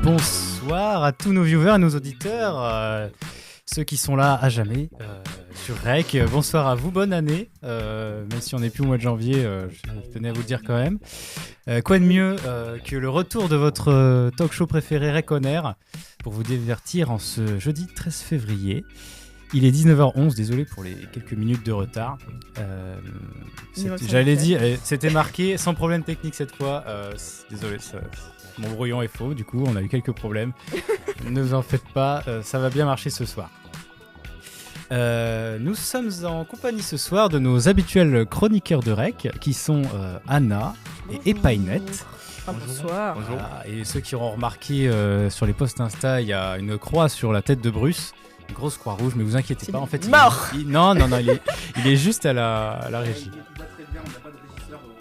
Bonsoir à tous nos viewers et nos auditeurs, ceux qui sont là à jamais sur REC. Bonsoir à vous, bonne année, même si on n'est plus au mois de janvier, je tenais à vous le dire quand même. Quoi de mieux que le retour de votre talk show préféré REC On Air pour vous divertir en ce jeudi 13 février. Il est 19h11, désolé pour les quelques minutes de retard. J'allais dire, c'était marqué sans problème technique cette fois. Désolé, mon brouillon est faux, du coup on a eu quelques problèmes. Ne vous en faites pas, ça va bien marcher ce soir. Nous sommes en compagnie ce soir de nos habituels chroniqueurs de REC qui sont Anna et Epainette. Bonsoir. Bonjour. Et ceux qui auront remarqué sur les posts Insta, il y a une croix sur la tête de Bruce. Une grosse croix rouge, mais vous inquiétez pas, en fait, non, il est juste à la régie.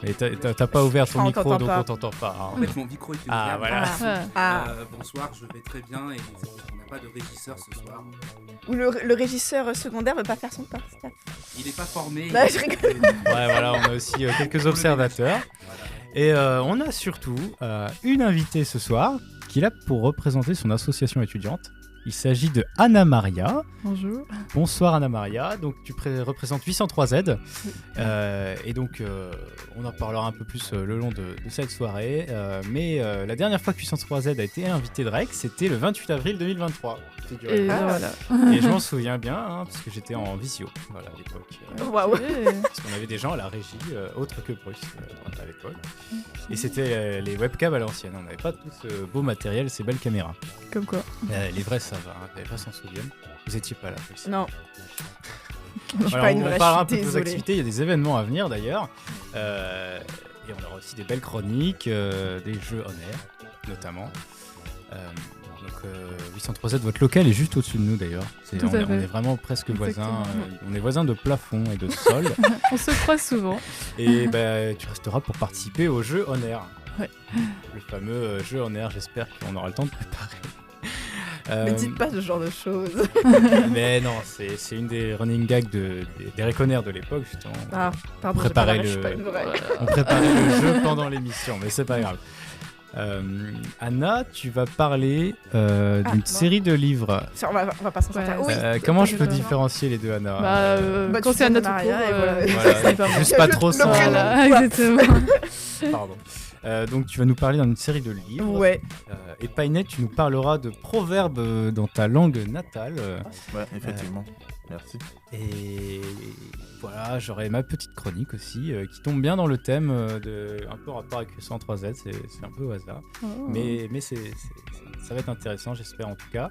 Et t'as pas ouvert ton micro, donc on t'entend pas. Hein. En fait, mon micro était ouvert. Ah, voilà. Bonsoir, je vais très bien et on n'a pas de régisseur ce soir. Ou le régisseur secondaire veut pas faire son poste. Il est pas formé. Bah, je rigole. Ouais, voilà, on a aussi quelques observateurs. Et on a surtout une invitée ce soir qui est là pour représenter son association étudiante. Il s'agit de Anna Maria. Bonjour. Bonsoir Anna Maria. Donc tu représentes 803Z. Oui. Et donc on en parlera un peu plus le long de cette soirée. Mais la dernière fois que 803Z a été invité de REC, c'était le 28 avril 2023. Et voilà. Et je m'en souviens bien, parce que j'étais en visio à l'époque. Waouh. Parce qu'on avait des gens à la régie, autres que Bruce à l'époque. Et c'était les webcams à l'ancienne. On n'avait pas tout ce beau matériel, ces belles caméras. Comme quoi. Les vrais, ça va, les vrais s'en souviennent. Vous étiez pas là, Bruce. Non. On parlera un peu de vos activités. Il y a des événements à venir d'ailleurs. Et on aura aussi des belles chroniques, des jeux on air, notamment. Donc 803Z, votre local est juste au-dessus de nous d'ailleurs. On est vraiment presque voisins. On est voisins de plafond et de sol. On se croise souvent. Et tu resteras pour participer au jeu on air. Ouais. Le fameux jeu on air, j'espère qu'on aura le temps de préparer. Ne dites pas ce genre de choses. Mais non, c'est une des running gags des réconnaires de l'époque, justement. Ah, pardon, on préparait le jeu pendant l'émission, mais c'est pas grave. Anna, tu vas parler d'une série de livres. On va pas s'en sortir. Oui. Comment je peux différencier les deux, Anna? Quand c'est Anna tout court, juste pas trop sans. Voilà, exactement. Pardon. Donc tu vas nous parler d'une série de livres. Ouais. Et Painette, tu nous parleras de proverbes dans ta langue natale. Ouais, effectivement. Merci. Et voilà, j'aurai ma petite chronique aussi, qui tombe bien dans le thème un peu en rapport avec 103Z, c'est un peu au hasard. Oh. Mais ça va être intéressant, j'espère en tout cas.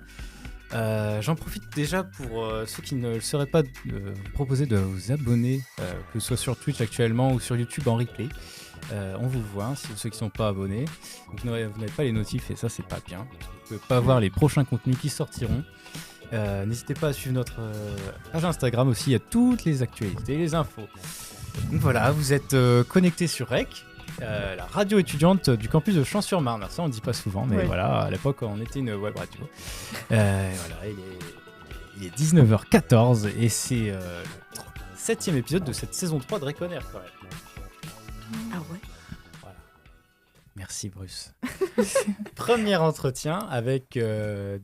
J'en profite déjà pour ceux qui ne le seraient pas, vous proposer de vous abonner, que ce soit sur Twitch actuellement ou sur YouTube en replay. On vous voit, ceux qui ne sont pas abonnés. Donc, vous n'avez pas les notifs et ça, c'est pas bien. Vous ne pouvez pas voir les prochains contenus qui sortiront. N'hésitez pas à suivre notre page Instagram aussi, il y a toutes les actualités, les infos. Donc voilà, vous êtes connectés sur REC, la radio étudiante du campus de Champs-sur-Marne. Ça, on ne dit pas souvent, mais voilà, à l'époque, on était une web radio. Voilà, il est 19h14 et c'est le 7e épisode de cette saison 3 de REC On Air quand même. Ah ouais. Voilà. Merci Bruce. Premier entretien avec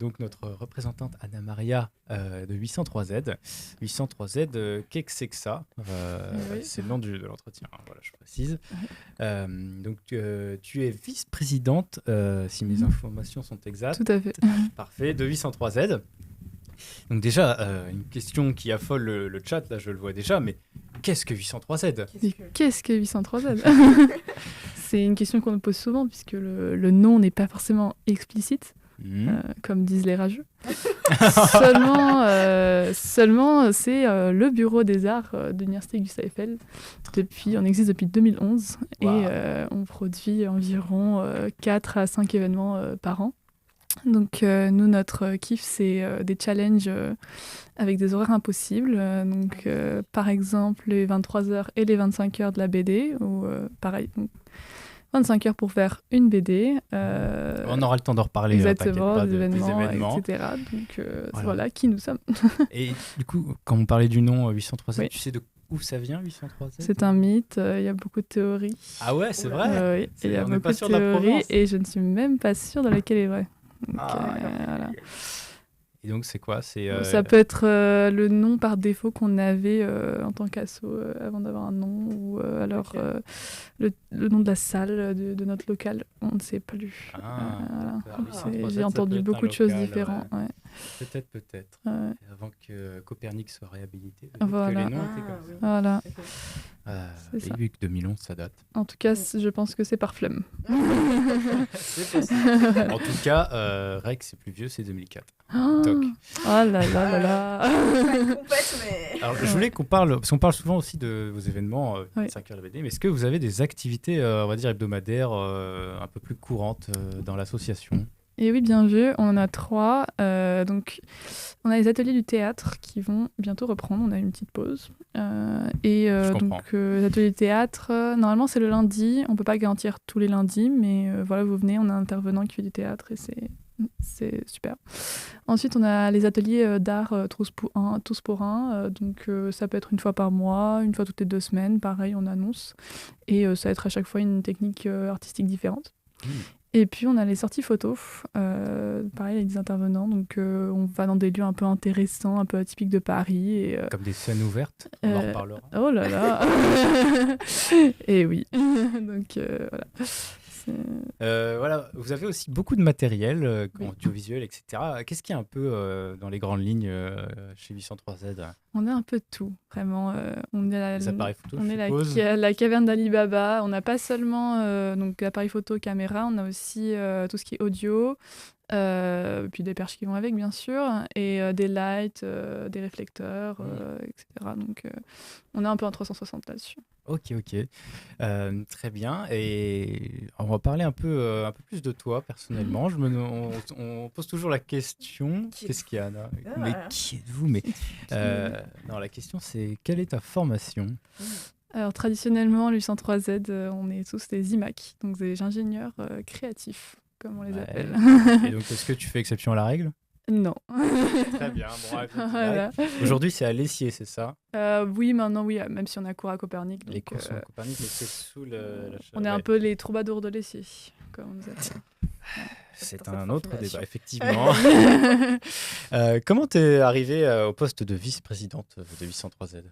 donc notre représentante Anna Maria de 803Z. 803Z, qu'est-ce que c'est que ça C'est le nom de l'entretien, voilà, je précise. Donc tu es vice-présidente, si mes informations sont exactes. Tout à fait. Parfait, de 803Z. Donc déjà, une question qui affole le chat, là je le vois déjà, mais qu'est-ce que 803Z ? Qu'est-ce que 803Z ? C'est une question qu'on nous pose souvent, puisque le nom n'est pas forcément explicite, comme disent les rageux. Seulement, c'est le bureau des arts de l'Université Gustave Eiffel. On existe depuis 2011, wow. Et on produit environ 4 à 5 événements par an. Donc nous, notre kiff, c'est des challenges avec des horaires impossibles. Donc par exemple, les 23h et les 25h de la BD, ou pareil, donc 25 heures pour faire une BD. On aura le temps d'en reparler. Exactement, des événements, etc. Donc voilà qui nous sommes. Et du coup, quand on parlait du nom 803Z, tu sais d'où ça vient 803Z? C'est un mythe, il y a beaucoup de théories. Ah ouais, c'est vrai? Oui, il y a beaucoup de théories et je ne suis même pas sûre de laquelle est vraie. Donc, voilà. Et donc c'est quoi? Ça peut être le nom par défaut qu'on avait en tant qu'asso avant d'avoir un nom, ou alors le nom de la salle de notre local, on ne sait plus. Voilà. J'ai entendu beaucoup de choses différentes. Ouais. Peut-être. Avant que Copernic soit réhabilité, voilà. Que les noms étaient comme ça. Voilà. Et vu que 2011, ça date. En tout cas, je pense que c'est par flemme. C'est possible. En tout cas, Rex, c'est plus vieux, c'est 2004. Oh là là là là. Alors, je voulais qu'on parle, parce qu'on parle souvent aussi de vos événements, 5 heures de BD, mais est-ce que vous avez des activités, on va dire, hebdomadaires un peu plus courantes dans l'association? Et oui, bien vu, on en a 3. Donc, on a les ateliers du théâtre qui vont bientôt reprendre. On a une petite pause. Donc, les ateliers du théâtre, normalement, c'est le lundi. On ne peut pas garantir tous les lundis, mais voilà, vous venez, on a un intervenant qui fait du théâtre et c'est super. Ensuite, on a les ateliers d'art tous pour un. Donc, ça peut être une fois par mois, une fois toutes les 2 semaines. Pareil, on annonce. Et ça va être à chaque fois une technique artistique différente. Et puis, on a les sorties photos, pareil, avec des intervenants. Donc, on va dans des lieux un peu intéressants, un peu atypiques de Paris. Et, comme des scènes ouvertes, on en reparlera. Oh là là. Et oui. Donc, voilà. Voilà, vous avez aussi beaucoup de matériel, audiovisuel, etc. Qu'est-ce qu'il y a un peu dans les grandes lignes chez 803Z? On a un peu de tout, vraiment. On est les appareils photo, la caverne d'Ali Baba. On n'a pas seulement donc appareils photo, caméra, on a aussi tout ce qui est audio, puis des perches qui vont avec, bien sûr, et des lights, des réflecteurs, etc. Donc, on est un peu en 360 là-dessus. Ok. Très bien. Et on va parler un peu plus de toi, personnellement. On pose toujours la question, qu'est-ce qu'il y a, Anna? Mais qui êtes-vous? Non, la question, c'est quelle est ta formation? Alors, traditionnellement, l'U103Z, on est tous des IMAC, donc des ingénieurs créatifs, comme on les appelle. Et donc, est-ce que tu fais exception à la règle? Non. Très bien. Bon, voilà. Aujourd'hui, c'est à l'Essier, c'est ça? Oui, maintenant, oui, même si on a cours à Copernic. Les cours sont à Copernic, mais c'est sous on est un peu les troubadours de l'Essier, comme on nous appelle. C'est un autre débat, effectivement. Comment t'es arrivée au poste de vice-présidente de 803Z?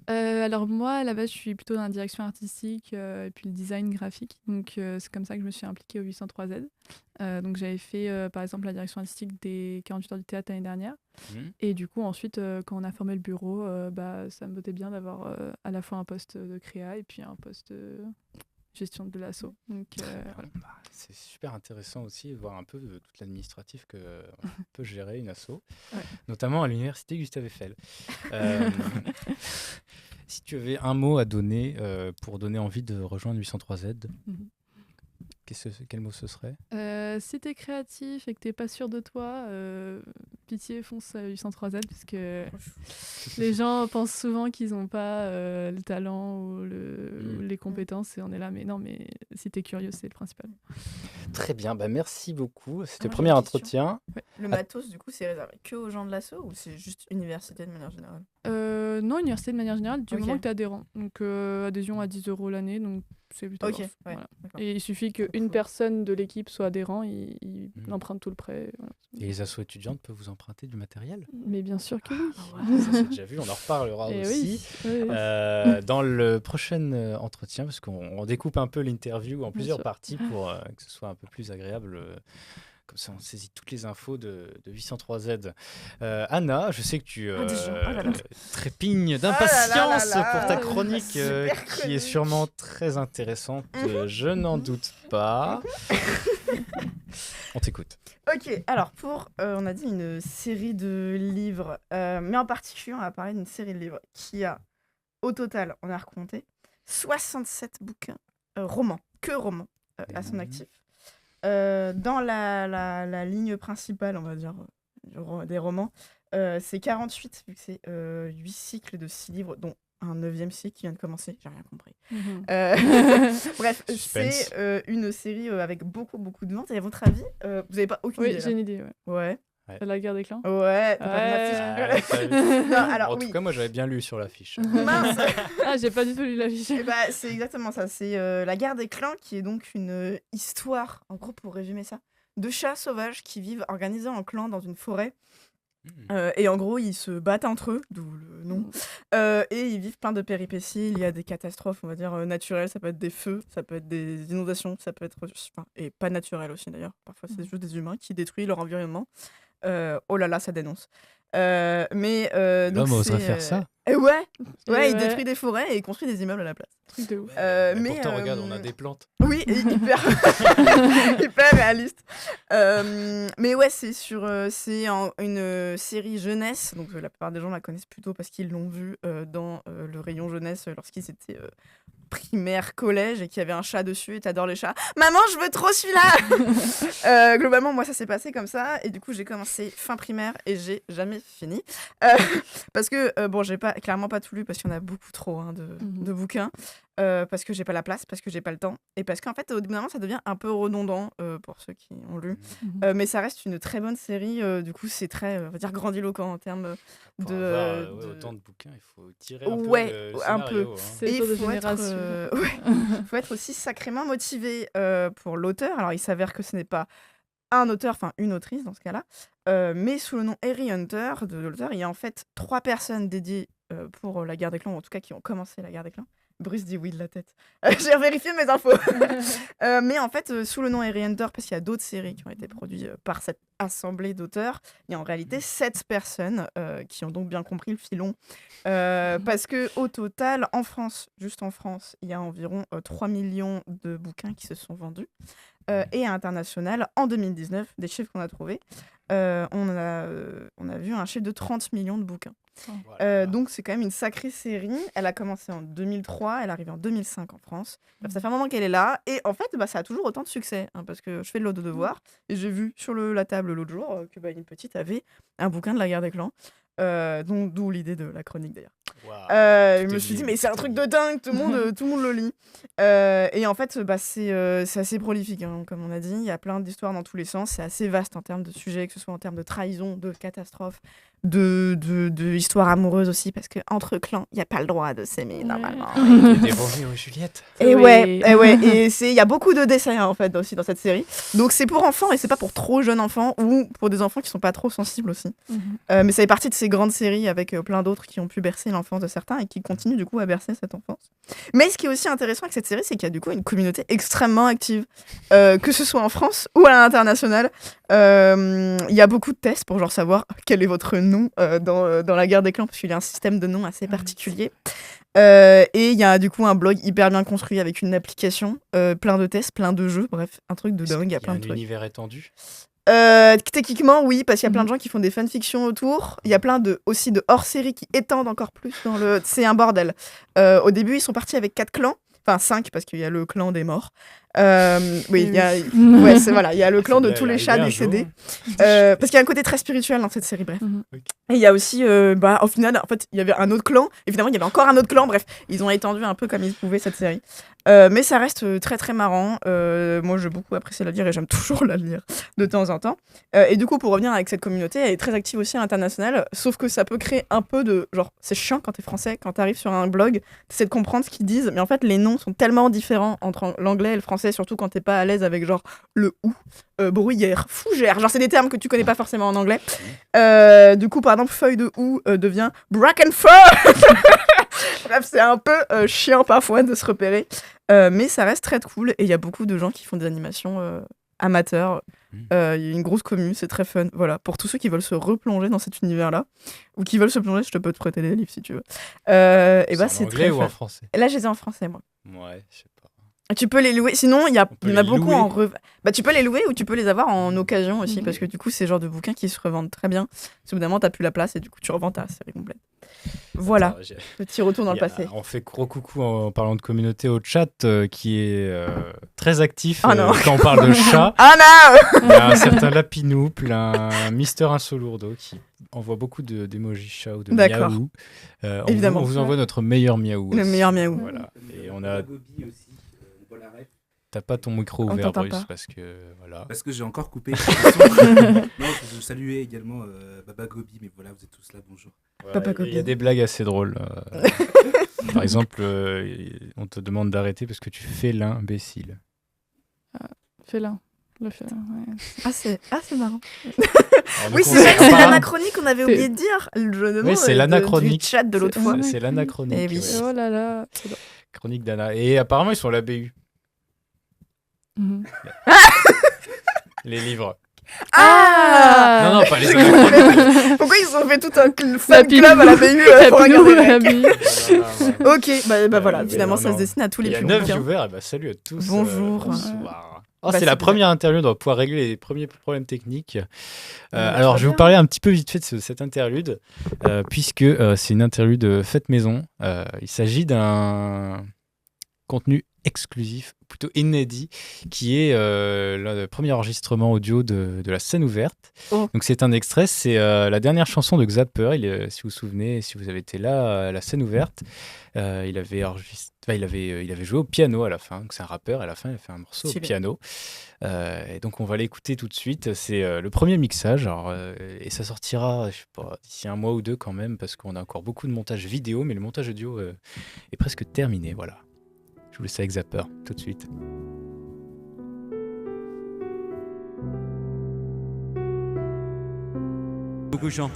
Alors moi, à la base, je suis plutôt dans la direction artistique et puis le design graphique. Donc c'est comme ça que je me suis impliquée au 803Z. Donc j'avais fait par exemple la direction artistique des 48 heures du théâtre l'année dernière. Et du coup ensuite, quand on a formé le bureau, ça me bottait bien d'avoir à la fois un poste de créa et puis un poste de gestion de l'asso. Donc voilà. C'est super intéressant aussi de voir un peu de toute l'administratif que peut gérer une asso, notamment à l'université Gustave Eiffel. Si tu avais un mot à donner pour donner envie de rejoindre 803Z, quel mot ce serait? Si t'es créatif et que t'es pas sûr de toi, pitié, fonce à 803Z, parce que les gens pensent souvent qu'ils n'ont pas le talent ou les compétences, et on est là, mais non, mais si t'es curieux, c'est le principal. Très bien, merci beaucoup. C'était le premier entretien. Le matos, du coup, c'est réservé que aux gens de l'asso ou c'est juste université de manière générale? Non, université de manière générale, du moment que t'es adhérent. Donc adhésion à 10 € l'année, donc c'est plutôt voilà. Et il suffit qu'une personne de l'équipe soit adhérent, il emprunte tout le prêt. Voilà. Et les assos étudiantes peuvent vous emprunter du matériel? Mais bien sûr que oui. Ça, c'est déjà vu, on en reparlera aussi. Oui. Dans le prochain entretien, parce qu'on découpe un peu l'interview en plusieurs parties pour que ce soit un peu plus agréable. Comme ça, on saisit toutes les infos de 803Z. Anna, je sais que tu trépignes d'impatience pour ta chronique qui est sûrement très intéressante. Je n'en doute pas. On t'écoute. Ok, alors on a dit une série de livres, mais en particulier, on va parler d'une série de livres qui a, au total, on a recompté, 67 bouquins, romans, à son actif. Dans la ligne principale, on va dire, des romans, c'est 48, vu que c'est 8 cycles de 6 livres, dont un 9e cycle qui vient de commencer. J'ai rien compris. Bref, c'est une série avec beaucoup de ventes. Et à votre avis, vous n'avez pas aucune idée? Oui, j'ai une idée. Ouais. La guerre des clans. Ouais. Non, alors, en tout cas, moi, j'avais bien lu sur l'affiche. Mince. J'ai pas du tout lu l'affiche. C'est exactement ça. C'est la guerre des clans, qui est donc une histoire, en gros, pour résumer ça, de chats sauvages qui vivent organisés en clans dans une forêt. Et en gros, ils se battent entre eux, d'où le nom. Et ils vivent plein de péripéties. Il y a des catastrophes, on va dire, naturelles. Ça peut être des feux, ça peut être des inondations, ça peut être... et pas naturelles aussi, d'ailleurs. Parfois, c'est juste des humains qui détruisent leur environnement. Oh là là, ça dénonce. L'homme oserait faire ça. Ouais, il détruit des forêts et il construit des immeubles à la place. Truc de ouf. Mais pourtant, regarde, on a des plantes. Oui, hyper réaliste. Mais ouais, c'est une série jeunesse, donc la plupart des gens la connaissent plutôt parce qu'ils l'ont vue dans le rayon jeunesse lorsqu'ils étaient primaire, collège, et qu'il y avait un chat dessus et t'adores les chats. Maman, je veux trop celui-là. Globalement, moi, ça s'est passé comme ça, et du coup, j'ai commencé fin primaire et j'ai jamais fini. Parce que, j'ai clairement pas tout lu parce qu'il y en a beaucoup trop de bouquins. Parce que j'ai pas la place, parce que j'ai pas le temps, et parce qu'en fait au bout d'un moment ça devient un peu redondant pour ceux qui ont lu, mais ça reste une très bonne série. Du coup c'est très on va dire grandiloquent en termes pour de avoir autant de bouquins, il faut tirer un peu le scénario, hein. C'est et de génération. Faut être aussi sacrément motivé pour l'auteur. Alors il s'avère que ce n'est pas un auteur, enfin une autrice dans ce cas-là, mais sous le nom Harry Hunter de l'auteur, il y a en fait 3 personnes dédiées pour la guerre des clans, ou en tout cas qui ont commencé la guerre des clans. Bruce dit oui de la tête. J'ai vérifié mes infos. Mais en fait, sous le nom Harry Hunter, parce qu'il y a d'autres séries qui ont été produites par cette assemblée d'auteurs, il y a en réalité 7 personnes qui ont donc bien compris le filon. Parce qu'au total, en France, juste en France, il y a environ 3 millions de bouquins qui se sont vendus. Et à l'international, en 2019, des chiffres qu'on a trouvés, on a vu un chiffre de 30 millions de bouquins. Donc c'est quand même une sacrée série. Elle a commencé en 2003, elle est arrivée en 2005 en France. Ça fait un moment qu'elle est là, et en fait ça a toujours autant de succès, hein, parce que je fais de l'autre devoir et j'ai vu sur la table l'autre jour que une petite avait un bouquin de la guerre des clans, d'où l'idée de la chronique d'ailleurs. Je me suis dit mais c'est un truc de dingue, tout le monde le lit. Et en fait c'est assez prolifique, hein, comme on a dit, il y a plein d'histoires dans tous les sens, c'est assez vaste en termes de sujets, que ce soit en termes de trahison, de catastrophe, de histoire amoureuse aussi, parce que entre clans il y a pas le droit de s'aimer normalement. Des Roméo et Juliette. Et et il y a beaucoup de dessins en fait aussi dans cette série, donc c'est pour enfants et c'est pas pour trop jeunes enfants ou pour des enfants qui sont pas trop sensibles aussi. Mais ça fait partie de ces grandes séries avec plein d'autres qui ont pu bercer l'enfance de certains et qui continuent du coup à bercer cette enfance. Mais ce qui est aussi intéressant avec cette série, c'est qu'il y a du coup une communauté extrêmement active, que ce soit en France ou à l'international. Il y a beaucoup de tests pour savoir quel est votre nom dans la guerre des clans, parce qu'il y a un système de noms assez particulier. Et il y a du coup un blog hyper bien construit avec une application, plein de tests, plein de jeux, bref, un truc de dingue. Il y a plein de trucs. Un univers étendu. Techniquement oui, parce qu'il y a plein de gens qui font des fanfictions autour. Il y a plein aussi de hors-série qui étendent encore plus c'est un bordel. Au début ils sont partis avec 4 clans, enfin 5 parce qu'il y a le clan des morts. Il y a le clan de tous les chats décédés, parce qu'il y a un côté très spirituel dans cette série, bref. Et il y a aussi au final en fait il y avait un autre clan et finalement il y avait encore un autre clan, bref ils ont étendu un peu comme ils pouvaient cette série, mais ça reste très très marrant. Moi j'ai beaucoup apprécié la lire et j'aime toujours la lire de temps en temps, et du coup pour revenir avec cette communauté, elle est très active aussi à l'international, sauf que ça peut créer un peu de c'est chiant quand t'es français, quand t'arrives sur un blog, t'essaies de comprendre ce qu'ils disent, mais en fait les noms sont tellement différents entre l'anglais et le français, surtout quand t'es pas à l'aise avec le ou, bruyère, fougère, c'est des termes que tu connais pas forcément en anglais. Du coup par exemple feuille de ou devient Brackenfur. Bref, c'est un peu chiant parfois de se repérer, mais ça reste très cool et il y a beaucoup de gens qui font des animations amateurs. Il y a une grosse commune, c'est très fun. Voilà, pour tous ceux qui veulent se replonger dans cet univers-là, ou qui veulent se plonger, je peux te prêter des livres si tu veux. C'est en c'est anglais très ou fun. En français? Là, je les ai en français, moi. Ouais, je sais pas. Tu peux les louer. Sinon, il y en a beaucoup louer. en tu peux les louer ou tu peux les avoir en occasion aussi, parce que du coup, c'est le genre de bouquins qui se revendent très bien. Évidemment, t'as plus la place et du coup, tu revends ta série complète. Voilà, Attends, petit retour dans le passé. On fait gros coucou en parlant de communauté au chat qui est très actif non. quand on parle de chat. Ah non. Il y a un certain Lapinou, un Mister Insolourdo qui envoie beaucoup d'émojis chat ou de D'accord. miaou. Évidemment. On vous envoie notre meilleur miaou. Le aussi. meilleur miaou. Voilà. Et on a. Gobi aussi, on voit la ref. T'as pas ton micro On ouvert, t'entend Bruce, pas. parce que voilà. Parce que j'ai encore coupé. Non, je saluais également Baba Gobi, mais voilà, vous êtes tous là, bonjour. Papa Il y a Gobi. des blagues assez drôles. Par exemple, on te demande d'arrêter parce que tu fais l'imbécile. Félin. Le félin, ouais. Ah, c'est marrant. Alors, Oui, donc, c'est vrai que c'est apparemment- l'anachronique qu'on avait oublié de dire. Le jeu de mots Oui, c'est l'anachronique. du chat de l'autre fois. C'est l'anachronique. Eh oui. ouais. Oh là là. c'est bon. Chronique d'Anna. Et apparemment, ils sont à la BU, Mhm. les livres. Ah Non, pas les anachroniques. Pourquoi ils ont fait tout un fan Pilou. club à la BU pour Pilou, regarder la les BU. Non. Ok, bah voilà, mais finalement non, ça non. se dessine à tous Il les y a plus 9 bouquins. viewers, et bah, salut à tous. Bonjour. Bonsoir. Oh, Bah, c'est la c'est première interlude, on va pouvoir régler les premiers problèmes techniques. Alors, très je vais vous bien. parler un petit peu vite fait de cette interlude, puisque c'est une interlude faite maison. Il s'agit d'un contenu exclusif, plutôt inédit, qui est le premier enregistrement audio de la scène ouverte. Oh. Donc c'est un extrait, c'est la dernière chanson de Xapper. Si vous vous souvenez, si vous avez été là à la scène ouverte, il avait joué au piano à la fin. Donc c'est un rappeur, à la fin il a fait un morceau Stylé. au piano. Et donc on va l'écouter tout de suite. C'est le premier mixage, et ça sortira, je sais pas, d'ici un mois ou deux quand même, parce qu'on a encore beaucoup de montage vidéo, mais le montage audio est presque terminé. Voilà. Je vous laisse avec Zapper tout de suite. Beaucoup chant.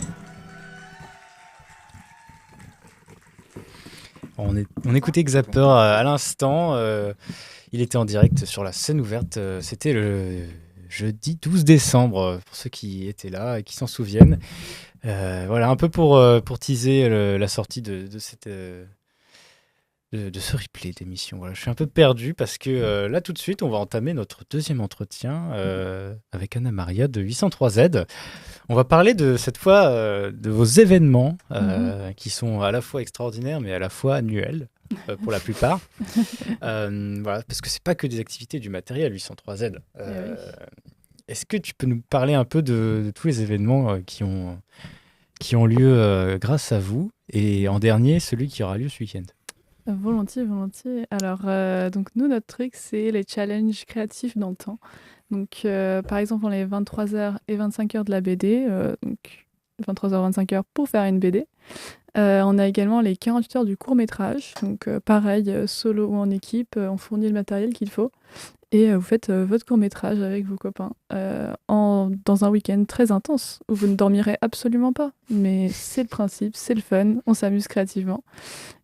On écoutait Xapper à l'instant. Il était en direct sur la scène ouverte. C'était le jeudi 12 décembre, pour ceux qui étaient là et qui s'en souviennent. Voilà, un peu pour teaser la sortie de ce replay d'émission. Voilà, je suis un peu perdu parce que là, tout de suite, on va entamer notre deuxième entretien avec Anna Maria de 803Z. On va parler cette fois de vos événements qui sont à la fois extraordinaires mais à la fois annuels pour la plupart. Voilà, parce que c'est pas que des activités du matériel 803Z. Oui. Est-ce que tu peux nous parler un peu de tous les événements qui ont lieu grâce à vous, et en dernier celui qui aura lieu ce week-end? Volontiers. Alors, donc nous, notre truc, c'est les challenges créatifs dans le temps. Donc, par exemple, on a les 23h et 25h de la BD, donc 23h, 25h pour faire une BD. On a également les 48 heures du court-métrage. Donc, pareil, solo ou en équipe, on fournit le matériel qu'il faut. Et vous faites votre court-métrage avec vos copains dans un week-end très intense où vous ne dormirez absolument pas. Mais c'est le principe, c'est le fun, on s'amuse créativement.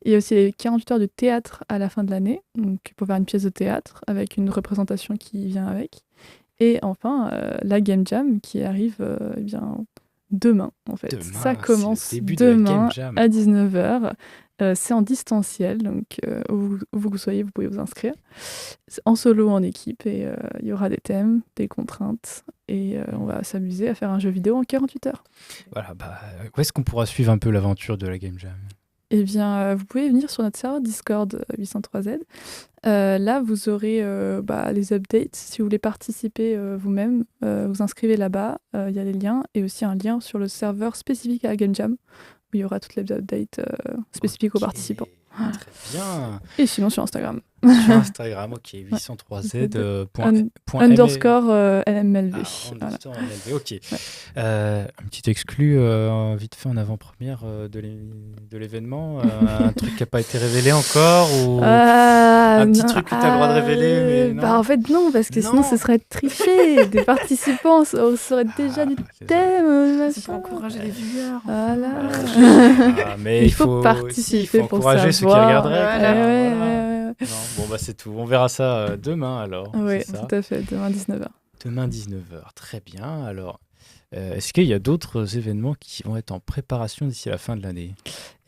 Il y a aussi les 48 heures de théâtre à la fin de l'année, donc pour faire une pièce de théâtre avec une représentation qui vient avec. Et enfin, la Game Jam qui arrive demain, en fait. Demain, Ça c'est commence le début de la Game demain Jam. à 19h. C'est en distanciel, donc où vous soyez, vous pouvez vous inscrire. C'est en solo, en équipe, et il y aura des thèmes, des contraintes, et on va s'amuser à faire un jeu vidéo en 48 heures. Voilà, où est-ce qu'on pourra suivre un peu l'aventure de la Game Jam? Eh bien, vous pouvez venir sur notre serveur Discord 803Z. Là, vous aurez les updates. Si vous voulez participer vous-même, vous inscrivez là-bas. Il y a les liens et aussi un lien sur le serveur spécifique à la Game Jam où il y aura toutes les updates spécifiques aux participants. Très bien. Et sinon sur Instagram. Sur Instagram, ok, 803Z. Underscore LMLV. Voilà. Underscore LMLV, ok. Un petit exclu vite fait en avant-première de l'événement. Un truc qui n'a pas été révélé encore, ou un petit truc que tu as le droit de révéler, mais non. En fait, non, parce que sinon, ce serait tricher. Des participants sauraient déjà du thème. C'est pour encourager les viewers. Voilà. Mais il faut participer faut pour encourager savoir. ceux qui regarderaient. Ouais. Non, bon, c'est tout. On verra ça demain alors. Oui, c'est ça. tout à fait, demain 19h. Demain 19h, très bien. Alors, Est-ce qu'il y a d'autres événements qui vont être en préparation d'ici la fin de l'année?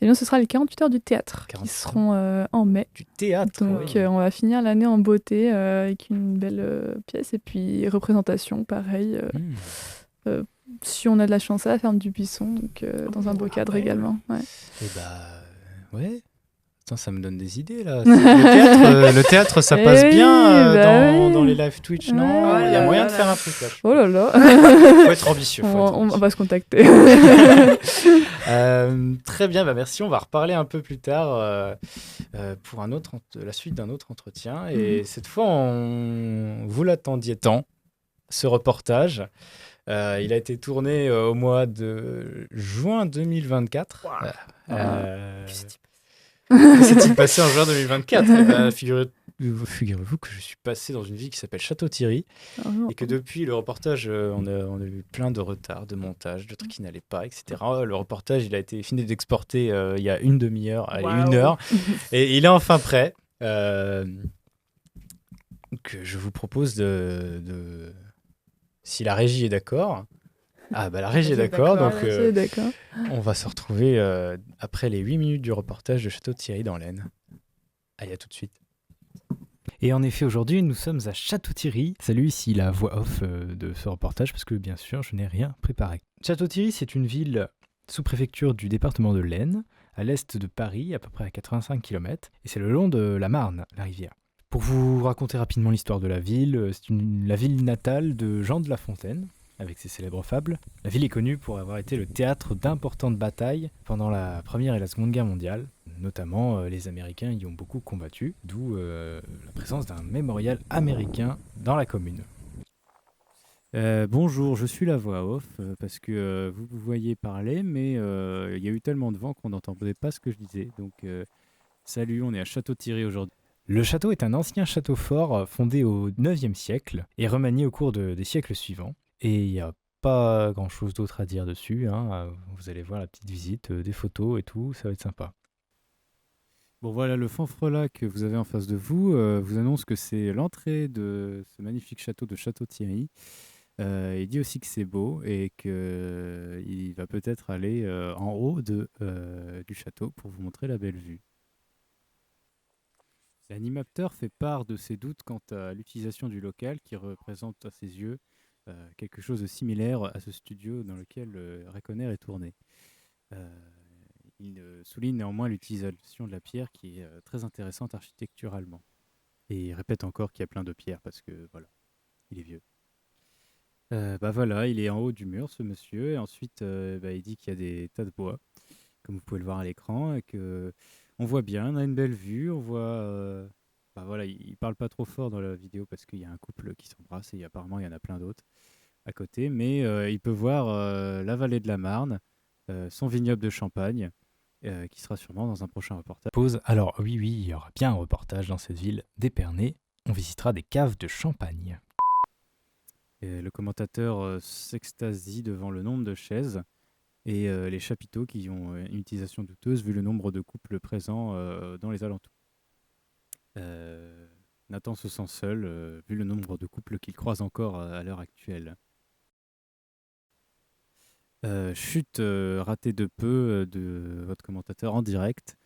Eh bien, ce sera les 48 heures du théâtre 48 qui seront en mai. Du théâtre. Donc, oui. on va finir l'année en beauté avec une belle pièce et puis représentation, pareil. Si on a de la chance à la ferme du Buisson, donc dans un beau cadre également. Ouais. Et ouais. Attends, ça me donne des idées là. Le théâtre, ça passe bien dans les live Twitch, non? Ouais, Il y a moyen de faire un truc là. Oh là là. Faut être ambitieux. On va se contacter. Très bien, merci. On va reparler un peu plus tard pour la suite d'un autre entretien. Et cette fois, vous l'attendiez tant, ce reportage. Il a été tourné au mois de juin 2024. Que s'est-il passé en juin 2024? Figurez-vous que je suis passé dans une ville qui s'appelle Château-Thierry et que depuis le reportage, on a eu plein de retards, de montage, de trucs qui n'allaient pas, etc. Le reportage, il a été fini d'exporter il y a une demi-heure, une heure, et il est enfin prêt. Donc, je vous propose de... Si la régie est d'accord... la régie est d'accord, donc on va se retrouver après les 8 minutes du reportage de Château-Thierry dans l'Aisne. Allez, à tout de suite. Et en effet, aujourd'hui, nous sommes à Château-Thierry. Salut, ici la voix off de ce reportage, parce que bien sûr, je n'ai rien préparé. Château-Thierry, c'est une ville sous-préfecture du département de l'Aisne, à l'est de Paris, à peu près à 85 km, et c'est le long de la Marne, la rivière. Pour vous raconter rapidement l'histoire de la ville, c'est la ville natale de Jean de La Fontaine, avec ses célèbres fables. La ville est connue pour avoir été le théâtre d'importantes batailles pendant la Première et la Seconde Guerre mondiale. Notamment, les Américains y ont beaucoup combattu, d'où la présence d'un mémorial américain dans la commune. Bonjour, je suis la voix off, parce que vous voyez parler, mais il y a eu tellement de vent qu'on n'entendait pas ce que je disais. Donc, salut, on est à Château-Thierry aujourd'hui. Le château est un ancien château fort fondé au 9e siècle et remanié au cours des siècles suivants. Et il n'y a pas grand-chose d'autre à dire dessus. Vous allez voir la petite visite, des photos et tout, ça va être sympa. Bon voilà, le fanfrelat que vous avez en face de vous vous annonce que c'est l'entrée de ce magnifique château de Château-Thierry. Il dit aussi que c'est beau et qu'il va peut-être aller en haut du château pour vous montrer la belle vue. L'animateur fait part de ses doutes quant à l'utilisation du local qui représente à ses yeux quelque chose de similaire à ce studio dans lequel Reconer est tourné. Il souligne néanmoins l'utilisation de la pierre qui est très intéressante architecturalement. Et il répète encore qu'il y a plein de pierres parce que voilà, il est vieux. Voilà, il est en haut du mur ce monsieur et ensuite il dit qu'il y a des tas de bois, comme vous pouvez le voir à l'écran, et que on voit bien, on a une belle vue, on voit... il parle pas trop fort dans la vidéo parce qu'il y a un couple qui s'embrasse et apparemment il y en a plein d'autres à côté, mais il peut voir la vallée de la Marne, son vignoble de champagne, qui sera sûrement dans un prochain reportage. Alors oui, il y aura bien un reportage dans cette ville d'Épernay, on visitera des caves de champagne. Et le commentateur s'extasie devant le nombre de chaises et les chapiteaux qui ont une utilisation douteuse vu le nombre de couples présents dans les alentours. Nathan se sent seul vu le nombre de couples qu'il croise encore à l'heure actuelle. Chute ratée de peu de votre commentateur en direct.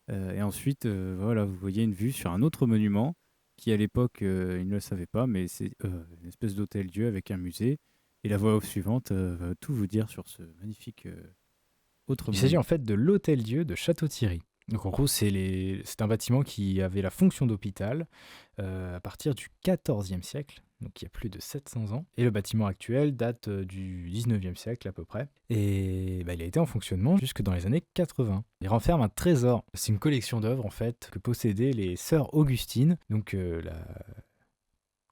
Et ensuite, vous voyez une vue sur un autre monument qui à l'époque, il ne le savait pas, mais c'est une espèce d'hôtel-dieu avec un musée. Et la voix off suivante va tout vous dire sur ce magnifique autre monument. Il s'agit en fait de l'hôtel-dieu de Château-Thierry. Donc en gros, c'est un bâtiment qui avait la fonction d'hôpital à partir du XIVe siècle, donc il y a plus de 700 ans. Et le bâtiment actuel date du XIXe siècle à peu près. Et il a été en fonctionnement jusque dans les années 80. Il renferme un trésor. C'est une collection d'œuvres en fait que possédaient les sœurs Augustines, donc la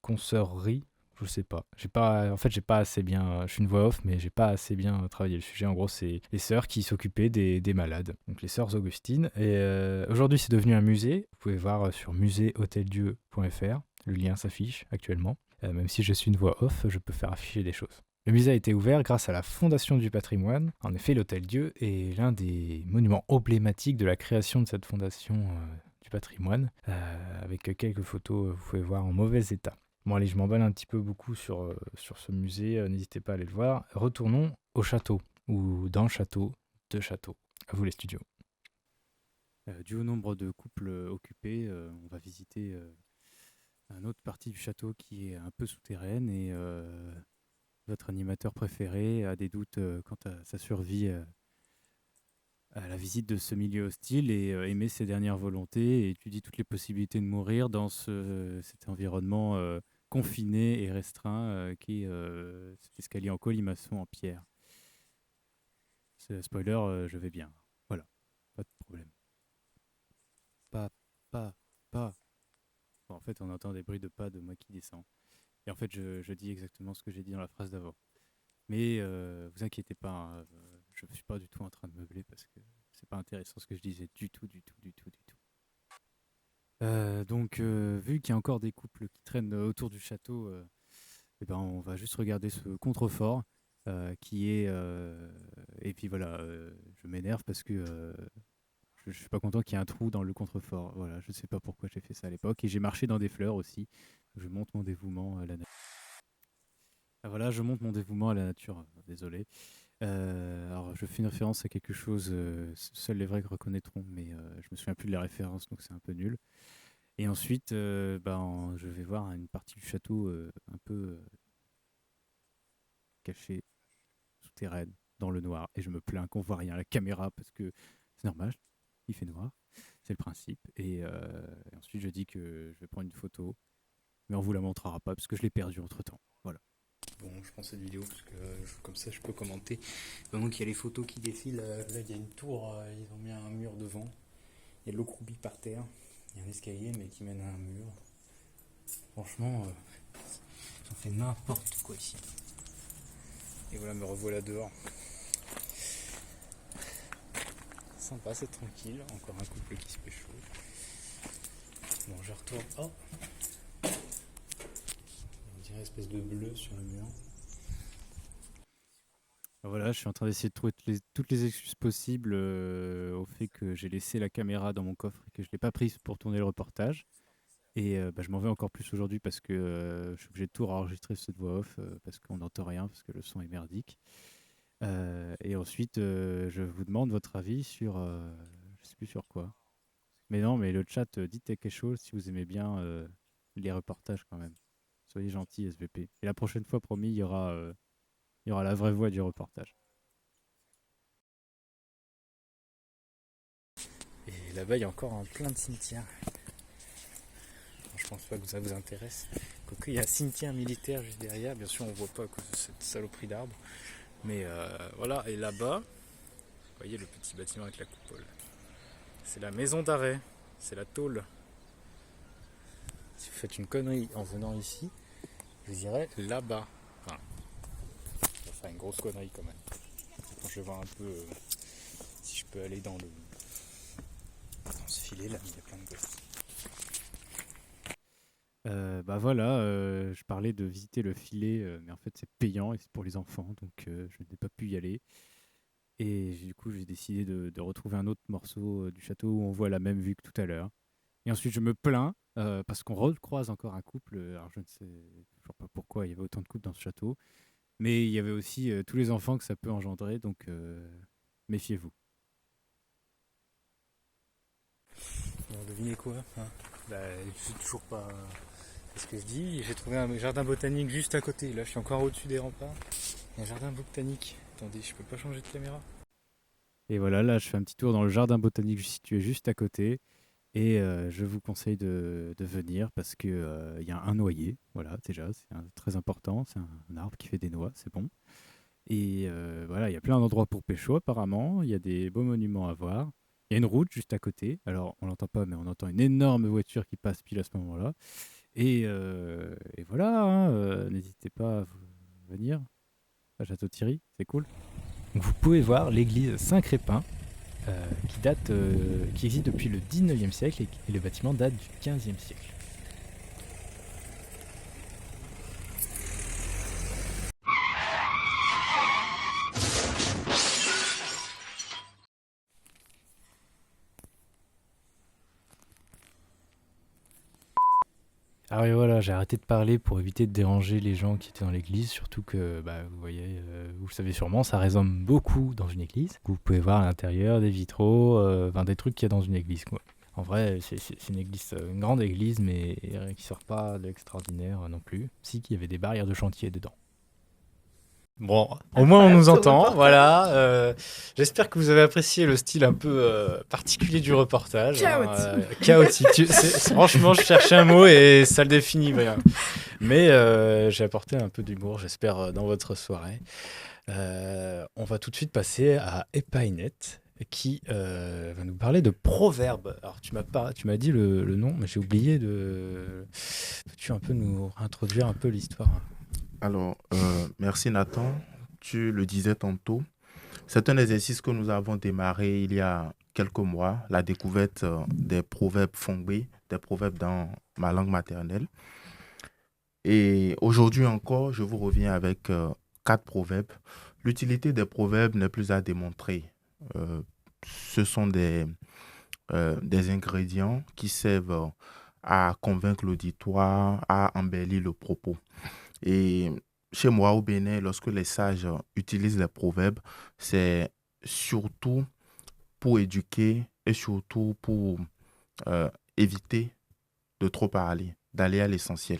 consoeurie. Je sais pas. J'ai pas assez bien. Je suis une voix off, mais j'ai pas assez bien travaillé le sujet. En gros, c'est les sœurs qui s'occupaient des malades. Donc les sœurs Augustines. Et aujourd'hui, c'est devenu un musée. Vous pouvez voir sur muséhôteldieu.fr. Le lien s'affiche actuellement. Même si je suis une voix off, je peux faire afficher des choses. Le musée a été ouvert grâce à la Fondation du patrimoine. En effet, l'Hôtel-Dieu est l'un des monuments emblématiques de la création de cette fondation du patrimoine, avec quelques photos, vous pouvez voir, en mauvais état. Bon allez, je m'emballe un petit peu beaucoup sur ce musée, n'hésitez pas à aller le voir. Retournons au château, ou dans le château de château. À vous les studios. Dû au nombre de couples occupés, on va visiter une autre partie du château qui est un peu souterraine et votre animateur préféré a des doutes quant à sa survie à la visite de ce milieu hostile et émet ses dernières volontés et étudie toutes les possibilités de mourir dans cet environnement confiné et restreint qui est cet escalier en colimaçon en pierre. Spoiler, je vais bien. Voilà, pas de problème. Pas. Bon, en fait, on entend des bruits de pas de moi qui descend. Et en fait, je dis exactement ce que j'ai dit dans la phrase d'avant. Mais vous inquiétez pas, hein, je ne suis pas du tout en train de meubler parce que c'est pas intéressant ce que je disais du tout. Donc, vu qu'il y a encore des couples qui traînent autour du château, eh ben, on va juste regarder ce contrefort qui est... et puis voilà, je m'énerve parce que je suis pas content qu'il y ait un trou dans le contrefort. Voilà, je sais pas pourquoi j'ai fait ça à l'époque. Et j'ai marché dans des fleurs aussi. Je montre mon dévouement à la nature. Ah, voilà, je montre mon dévouement à la nature. Désolé. Alors, je fais une référence à quelque chose, seuls les vrais reconnaîtront, mais je me souviens plus de la référence, donc c'est un peu nul. Et ensuite, je vais voir une partie du château un peu cachée, souterraine, dans le noir. Et je me plains qu'on voit rien à la caméra parce que c'est normal, il fait noir, c'est le principe. Et ensuite, je dis que je vais prendre une photo, mais on vous la montrera pas parce que je l'ai perdue entre-temps. Voilà. Bon, je prends cette vidéo parce que comme ça, je peux commenter. Donc, il y a les photos qui défilent. Là, il y a une tour, ils ont mis un mur devant. Il y a de l'eau croupie par terre. Il y a un escalier, mais qui mène à un mur. Franchement, ça fait n'importe quoi ici. Et voilà, me revoilà dehors. Sympa, c'est tranquille. Encore un couple qui se pécho. Bon, je retourne. Oh, on dirait une espèce de bleu sur le mur. Voilà, je suis en train d'essayer de trouver toutes les excuses possibles au fait que j'ai laissé la caméra dans mon coffre et que je ne l'ai pas prise pour tourner le reportage. Et je m'en vais encore plus aujourd'hui parce que je suis obligé de tout enregistrer cette voix off parce qu'on n'entend rien, parce que le son est merdique. Et ensuite, je vous demande votre avis sur... je sais plus sur quoi. Mais non, mais le chat, dites quelque chose si vous aimez bien les reportages quand même. Soyez gentils, SVP. Et la prochaine fois, promis, il y aura la vraie voix du reportage. Et là-bas, il y a encore plein de cimetières. Je pense pas que ça vous intéresse. Quoique, il y a un cimetière militaire juste derrière. Bien sûr, on voit pas à cause de cette saloperie d'arbre. Mais voilà, et là-bas, vous voyez le petit bâtiment avec la coupole. C'est la maison d'arrêt. C'est la tôle. Si vous faites une connerie en venant ici, vous irez là-bas. Enfin, ça fera une grosse connerie quand même. Quand je vais voir un peu si je peux aller dans ce filet là, il y a plein de gosses. Je parlais de visiter le filet, mais en fait c'est payant et c'est pour les enfants, donc je n'ai pas pu y aller. Et du coup j'ai décidé de retrouver un autre morceau du château où on voit la même vue que tout à l'heure. Et ensuite je me plains parce qu'on recroise encore un couple, alors je ne sais toujours pas pourquoi il y avait autant de couples dans ce château, mais il y avait aussi tous les enfants que ça peut engendrer, donc méfiez-vous. Bon, devinez quoi hein je sais toujours pas ce que je dis. J'ai trouvé un jardin botanique juste à côté. Là, je suis encore au-dessus des remparts. Il y a un jardin botanique. Attendez, je peux pas changer de caméra. Et voilà, là, je fais un petit tour dans le jardin botanique situé juste à côté. Et je vous conseille de venir parce que y a un noyer. Voilà, déjà, c'est très important. C'est un arbre qui fait des noix, c'est bon. Et voilà, il y a plein d'endroits pour pécho apparemment. Il y a des beaux monuments à voir. Il y a une route juste à côté. Alors, on l'entend pas, mais on entend une énorme voiture qui passe pile à ce moment-là. Et voilà, hein, n'hésitez pas à venir à Château-Thierry, c'est cool. Donc vous pouvez voir l'église Saint-Crépin qui existe depuis le 19e siècle et le bâtiment date du 15e siècle. Ah oui, voilà, j'ai arrêté de parler pour éviter de déranger les gens qui étaient dans l'église, surtout que, vous voyez, vous le savez sûrement, ça résonne beaucoup dans une église. Vous pouvez voir à l'intérieur des vitraux, des trucs qu'il y a dans une église, quoi. En vrai, c'est une église, une grande église, mais qui sort pas de l'extraordinaire non plus. Si, qu'il y avait des barrières de chantier dedans. Bon, au moins on nous entend, voilà. J'espère que vous avez apprécié le style un peu particulier du reportage. Chaotique. Franchement, je cherchais un mot et ça le définit bien. Mais j'ai apporté un peu d'humour, j'espère, dans votre soirée. On va tout de suite passer à Epainet, qui va nous parler de proverbes. Alors, tu m'as dit le nom, mais j'ai oublié de... Peux-tu un peu nous introduire un peu l'histoire ? Alors, merci Nathan. Tu le disais tantôt. C'est un exercice que nous avons démarré il y a quelques mois, la découverte des proverbes fongbe, des proverbes dans ma langue maternelle. Et aujourd'hui encore, je vous reviens avec 4 proverbes. L'utilité des proverbes n'est plus à démontrer. Ce sont des ingrédients qui servent à convaincre l'auditoire, à embellir le propos. Et chez moi au Bénin, lorsque les sages utilisent les proverbes, c'est surtout pour éduquer et surtout pour éviter de trop parler, d'aller à l'essentiel.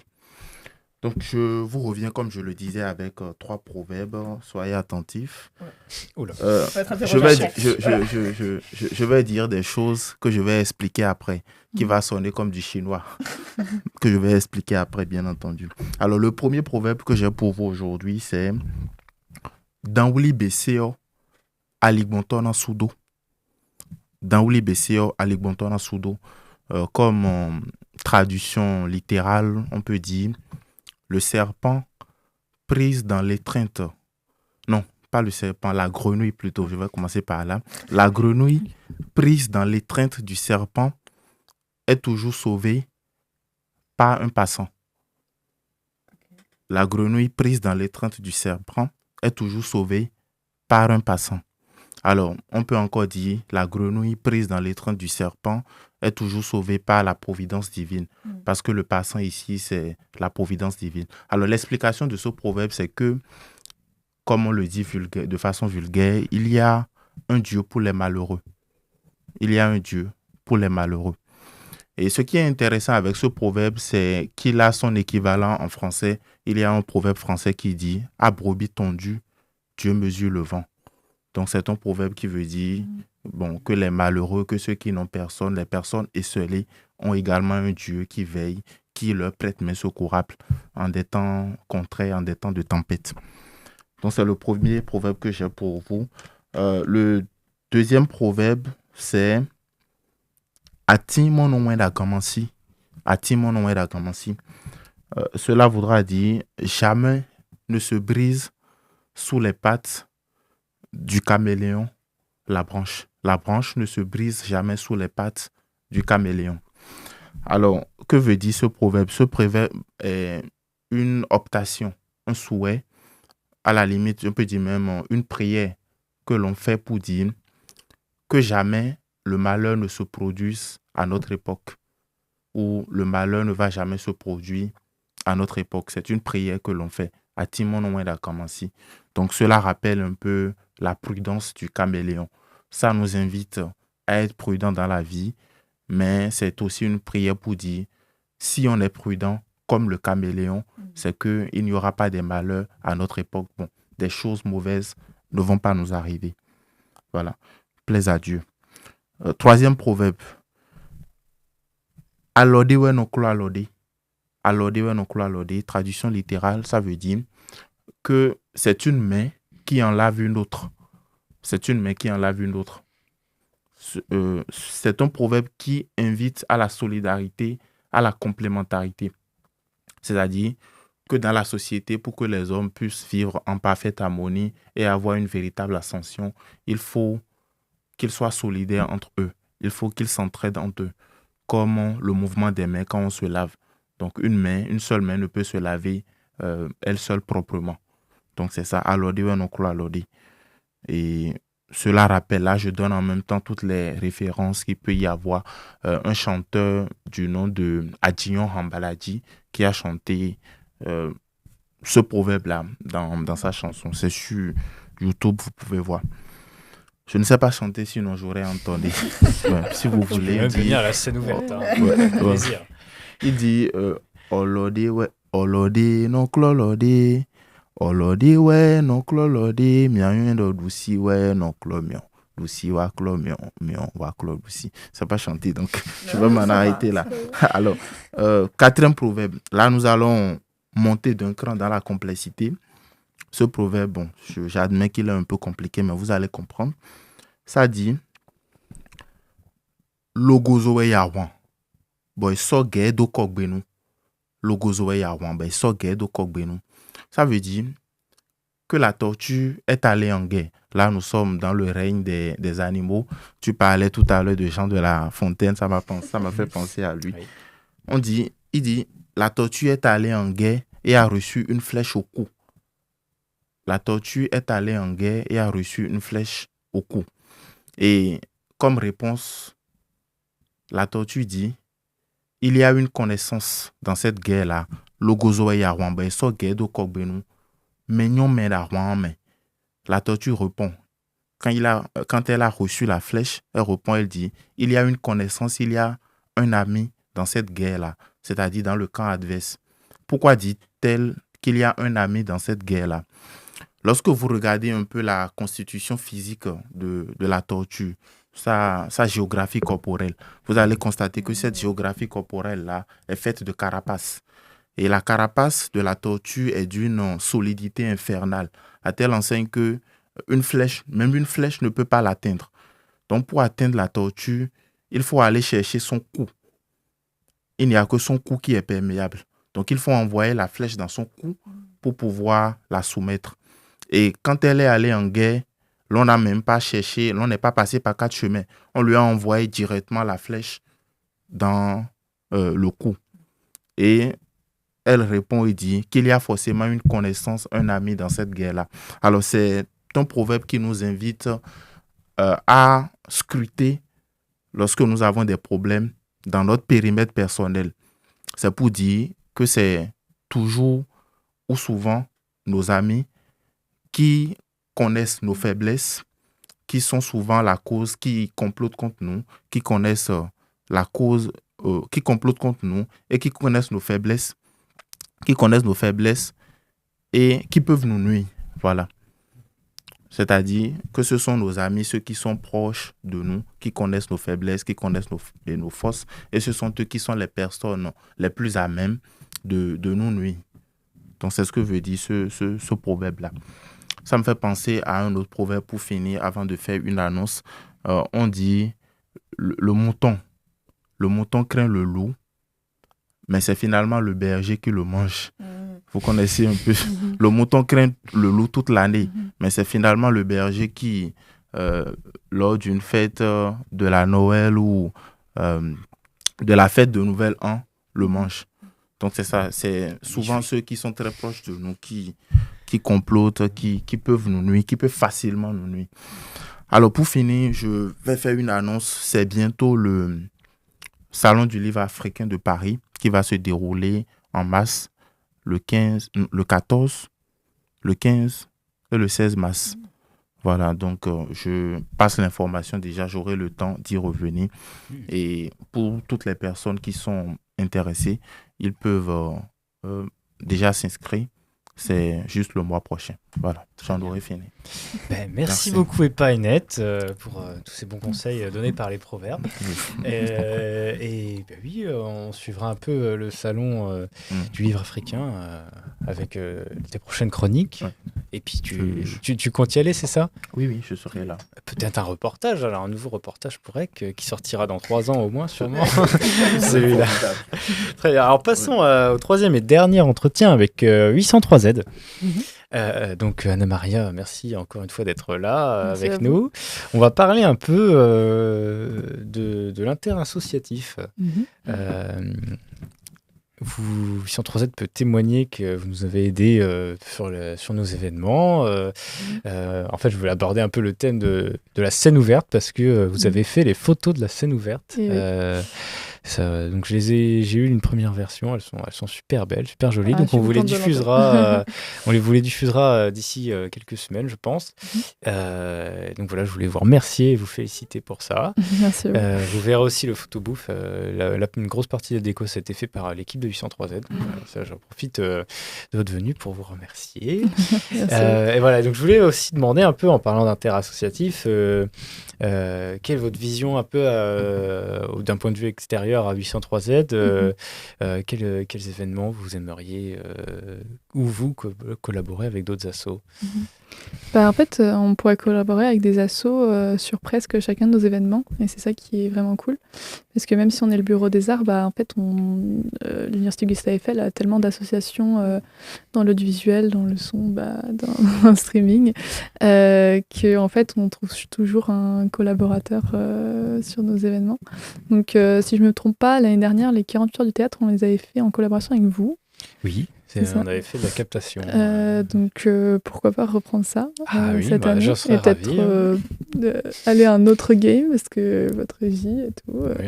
Donc, je vous reviens, comme je le disais, avec 3 proverbes. Soyez attentifs. Ouais. Je vais dire des choses que je vais expliquer après, qui va sonner comme du chinois, que je vais expliquer après, bien entendu. Alors, le premier proverbe que j'ai pour vous aujourd'hui, c'est « Danwuli beseo aligbontona sudo ». Danwuli beseo aligbontona sudo. Comme traduction littérale, on peut dire le serpent prise dans l'étreinte. Non, pas le serpent, la grenouille plutôt. Je vais commencer par là. La grenouille prise dans l'étreinte du serpent est toujours sauvée par un passant. La grenouille prise dans l'étreinte du serpent est toujours sauvée par un passant. Alors, on peut encore dire la grenouille prise dans l'étreinte du serpent est toujours sauvée par la providence divine. Parce que le passant ici, c'est la providence divine. Alors, l'explication de ce proverbe, c'est que, comme on le dit de façon vulgaire, il y a un Dieu pour les malheureux. Il y a un Dieu pour les malheureux. Et ce qui est intéressant avec ce proverbe, c'est qu'il a son équivalent en français. Il y a un proverbe français qui dit « À brebis tondue, Dieu mesure le vent ». Donc, c'est un proverbe qui veut dire que les malheureux, que ceux qui n'ont personne, les personnes esseulées, ont également un Dieu qui veille, qui leur prête main secourable en des temps contraires, en des temps de tempête. Donc, c'est le premier proverbe que j'ai pour vous. Le deuxième proverbe, c'est « Ati mon onweda kamansi ». Ati mon onweda kamansi. Cela voudra dire « Jamais ne se brise sous les pattes du caméléon la branche. La branche ne se brise jamais sous les pattes du caméléon. » Alors, que veut dire ce proverbe? Ce proverbe est une optation, un souhait, à la limite, on peut dire même une prière que l'on fait pour dire que jamais le malheur ne se produise à notre époque, ou le malheur ne va jamais se produire à notre époque. C'est une prière que l'on fait. À Timon Ouenda Kamansi. Donc, cela rappelle un peu la prudence du caméléon. Ça nous invite à être prudent dans la vie, mais c'est aussi une prière pour dire, si on est prudent, comme le caméléon, c'est qu'il n'y aura pas de malheurs à notre époque. Bon, des choses mauvaises ne vont pas nous arriver. Voilà. Plaise à Dieu. Troisième proverbe. Alode we no klo alode. Alode we no klo alode. Traduction littérale, ça veut dire que c'est une main qui en lave une autre. C'est une main qui en lave une autre. C'est un proverbe qui invite à la solidarité, à la complémentarité. C'est-à-dire que dans la société, pour que les hommes puissent vivre en parfaite harmonie et avoir une véritable ascension, il faut qu'ils soient solidaires entre eux. Il faut qu'ils s'entraident entre eux, comme le mouvement des mains quand on se lave. Donc une seule main ne peut se laver elle seule proprement. Donc c'est ça, alodi we no klo alodi. Et cela rappelle, là je donne en même temps toutes les références qu'il peut y avoir, un chanteur du nom de Adjion Hambaladi qui a chanté ce proverbe-là dans sa chanson. C'est sur YouTube, vous pouvez voir. Je ne sais pas chanter, sinon j'aurais entendu. Si vous voulez. Il dit... venir à la scène ouverte. Plaisir. Il dit Olode, ouais, Olode, non clolode. Olode, ouais, non clolode. Mian do douci, ouais, non clomion. Douci, wa clomion. Mion, wa clo douci. Ça pas chanter, donc je vais m'en arrêter là. Alors, quatrième proverbe. Là, nous allons monter d'un cran dans la complexité. Ce proverbe, bon, j'admets qu'il est un peu compliqué, mais vous allez comprendre. Ça dit Logozowe yawan. Boy, so ge do kogbenu. Logozowe yawan. Boy, so ge do kogbenu. Ça veut dire que la tortue est allée en guerre. Là, nous sommes dans le règne des animaux. Tu parlais tout à l'heure de Jean de La Fontaine, ça m'a fait penser à lui. Oui. Il dit, la tortue est allée en guerre et a reçu une flèche au cou. La tortue est allée en guerre et a reçu une flèche au cou. Et comme réponse, la tortue dit, il y a une connaissance dans cette guerre-là. Logozoe yarwamba, so guerre do kogbenu. Menyon men la rwame. La tortue répond. Quand elle a reçu la flèche, elle répond, elle dit, il y a une connaissance, il y a un ami dans cette guerre-là, c'est-à-dire dans le camp adverse. Pourquoi dit-elle qu'il y a un ami dans cette guerre-là? Lorsque vous regardez un peu la constitution physique de la tortue, sa géographie corporelle, vous allez constater que cette géographie corporelle-là est faite de carapace. Et la carapace de la tortue est d'une solidité infernale, à telle enseigne que même une flèche ne peut pas l'atteindre. Donc pour atteindre la tortue, il faut aller chercher son cou. Il n'y a que son cou qui est perméable. Donc il faut envoyer la flèche dans son cou pour pouvoir la soumettre. Et quand elle est allée en guerre, l'on n'a même pas cherché, l'on n'est pas passé par 4 chemins. On lui a envoyé directement la flèche dans le cou. Et elle répond et dit qu'il y a forcément une connaissance, un ami dans cette guerre-là. Alors c'est un proverbe qui nous invite à scruter lorsque nous avons des problèmes dans notre périmètre personnel. C'est pour dire que c'est toujours ou souvent nos amis qui connaissent nos faiblesses, qui sont souvent la cause, qui complotent contre nous, qui connaissent la cause, qui complotent contre nous et qui connaissent nos faiblesses, et qui peuvent nous nuire. Voilà. C'est-à-dire que ce sont nos amis, ceux qui sont proches de nous, qui connaissent nos faiblesses, qui connaissent nos forces, et ce sont eux qui sont les personnes les plus à même de nous nuire. Donc c'est ce que veut dire ce proverbe-là. Ça me fait penser à un autre proverbe pour finir, avant de faire une annonce. On dit le mouton craint le loup, mais c'est finalement le berger qui le mange. Vous connaissez un peu. Le mouton craint le loup toute l'année, mais c'est finalement le berger qui, lors d'une fête de la Noël ou de la fête de Nouvel An, le mange. Donc c'est ça, c'est souvent ceux qui sont très proches de nous, qui complotent, qui peuvent nous nuire, qui peuvent facilement nous nuire. Alors pour finir, je vais faire une annonce. C'est bientôt le Salon du livre africain de Paris qui va se dérouler en mars, le 14, le 15 et le 16 mars. Voilà, donc je passe l'information déjà, j'aurai le temps d'y revenir. Et pour toutes les personnes qui sont intéressées, ils peuvent déjà s'inscrire. C'est juste le mois prochain. Voilà, j'en aurai fini. Merci beaucoup, Epa et Net, pour tous ces bons conseils donnés par les proverbes. Et oui, on suivra un peu le salon du livre africain avec tes prochaines chroniques. Ouais. Et puis, tu comptes y aller, c'est ça? Oui, je serai là. Peut-être un reportage, alors un nouveau reportage pour EC qui sortira dans 3 ans au moins, sûrement. Celui-là. Très bien. Alors, passons au troisième et dernier entretien avec 803Z. Donc Anna-Maria, merci encore une fois d'être là avec nous. On va parler un peu de l'interassociatif. vous, 803Z peut témoigner que vous nous avez aidés sur nos événements. En fait, je voulais aborder un peu le thème de la scène ouverte parce que vous avez fait les photos de la scène ouverte. Donc j'ai eu une première version, elles sont super belles, super jolies. Donc on vous les diffusera, les diffusera d'ici quelques semaines, je pense. Donc voilà, je voulais vous remercier et vous féliciter pour ça. Merci. Vous verrez aussi le photobouffe. Une grosse partie des décos, ça a été fait par l'équipe de 803Z. Ça, j'en profite de votre venue pour vous remercier. Et voilà, donc je voulais aussi demander un peu, en parlant interassociatif, quelle est votre vision un peu d'un point de vue extérieur à 803Z, quels événements vous aimeriez ou vous collaborer avec d'autres assos? En fait, on pourrait collaborer avec des assos sur presque chacun de nos événements, et c'est ça qui est vraiment cool. Parce que même si on est le bureau des arts, en fait, l'Université Gustave Eiffel a tellement d'associations dans l'audiovisuel, dans le son, dans le streaming, qu'en fait, on trouve toujours un collaborateur sur nos événements. Donc, si je ne me trompe pas, l'année dernière, les 48 heures du théâtre, on les avait fait en collaboration avec vous. Oui. On avait fait de la captation. Donc, pourquoi pas reprendre ça cette année j'en serais et peut-être aller à un autre game parce que votre régie et tout. Oui,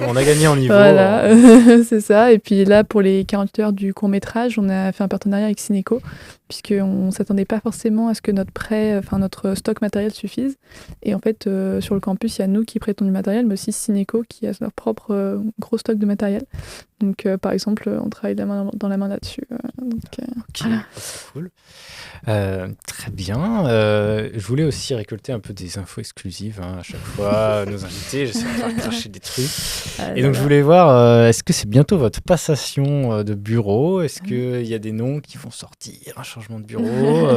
on a gagné en niveau. Voilà, c'est ça. Et puis là, pour les 48 heures du court-métrage, on a fait un partenariat avec Cinéco puisqu'on ne s'attendait pas forcément à ce que notre stock matériel suffise. Et en fait, sur le campus, il y a nous qui prêtons du matériel, mais aussi Cinéco qui a leur propre gros stock de matériel. Donc, par exemple, on travaille dans la main là-dessus. Ok, c'est cool. Très bien. Je voulais aussi récolter un peu des infos exclusives à chaque fois. Nos invités, j'essaie de faire cracher des trucs. Et donc, je voulais voir, est-ce que c'est bientôt votre passation de bureau? Est-ce qu'il y a des noms qui vont sortir, un changement de bureau ou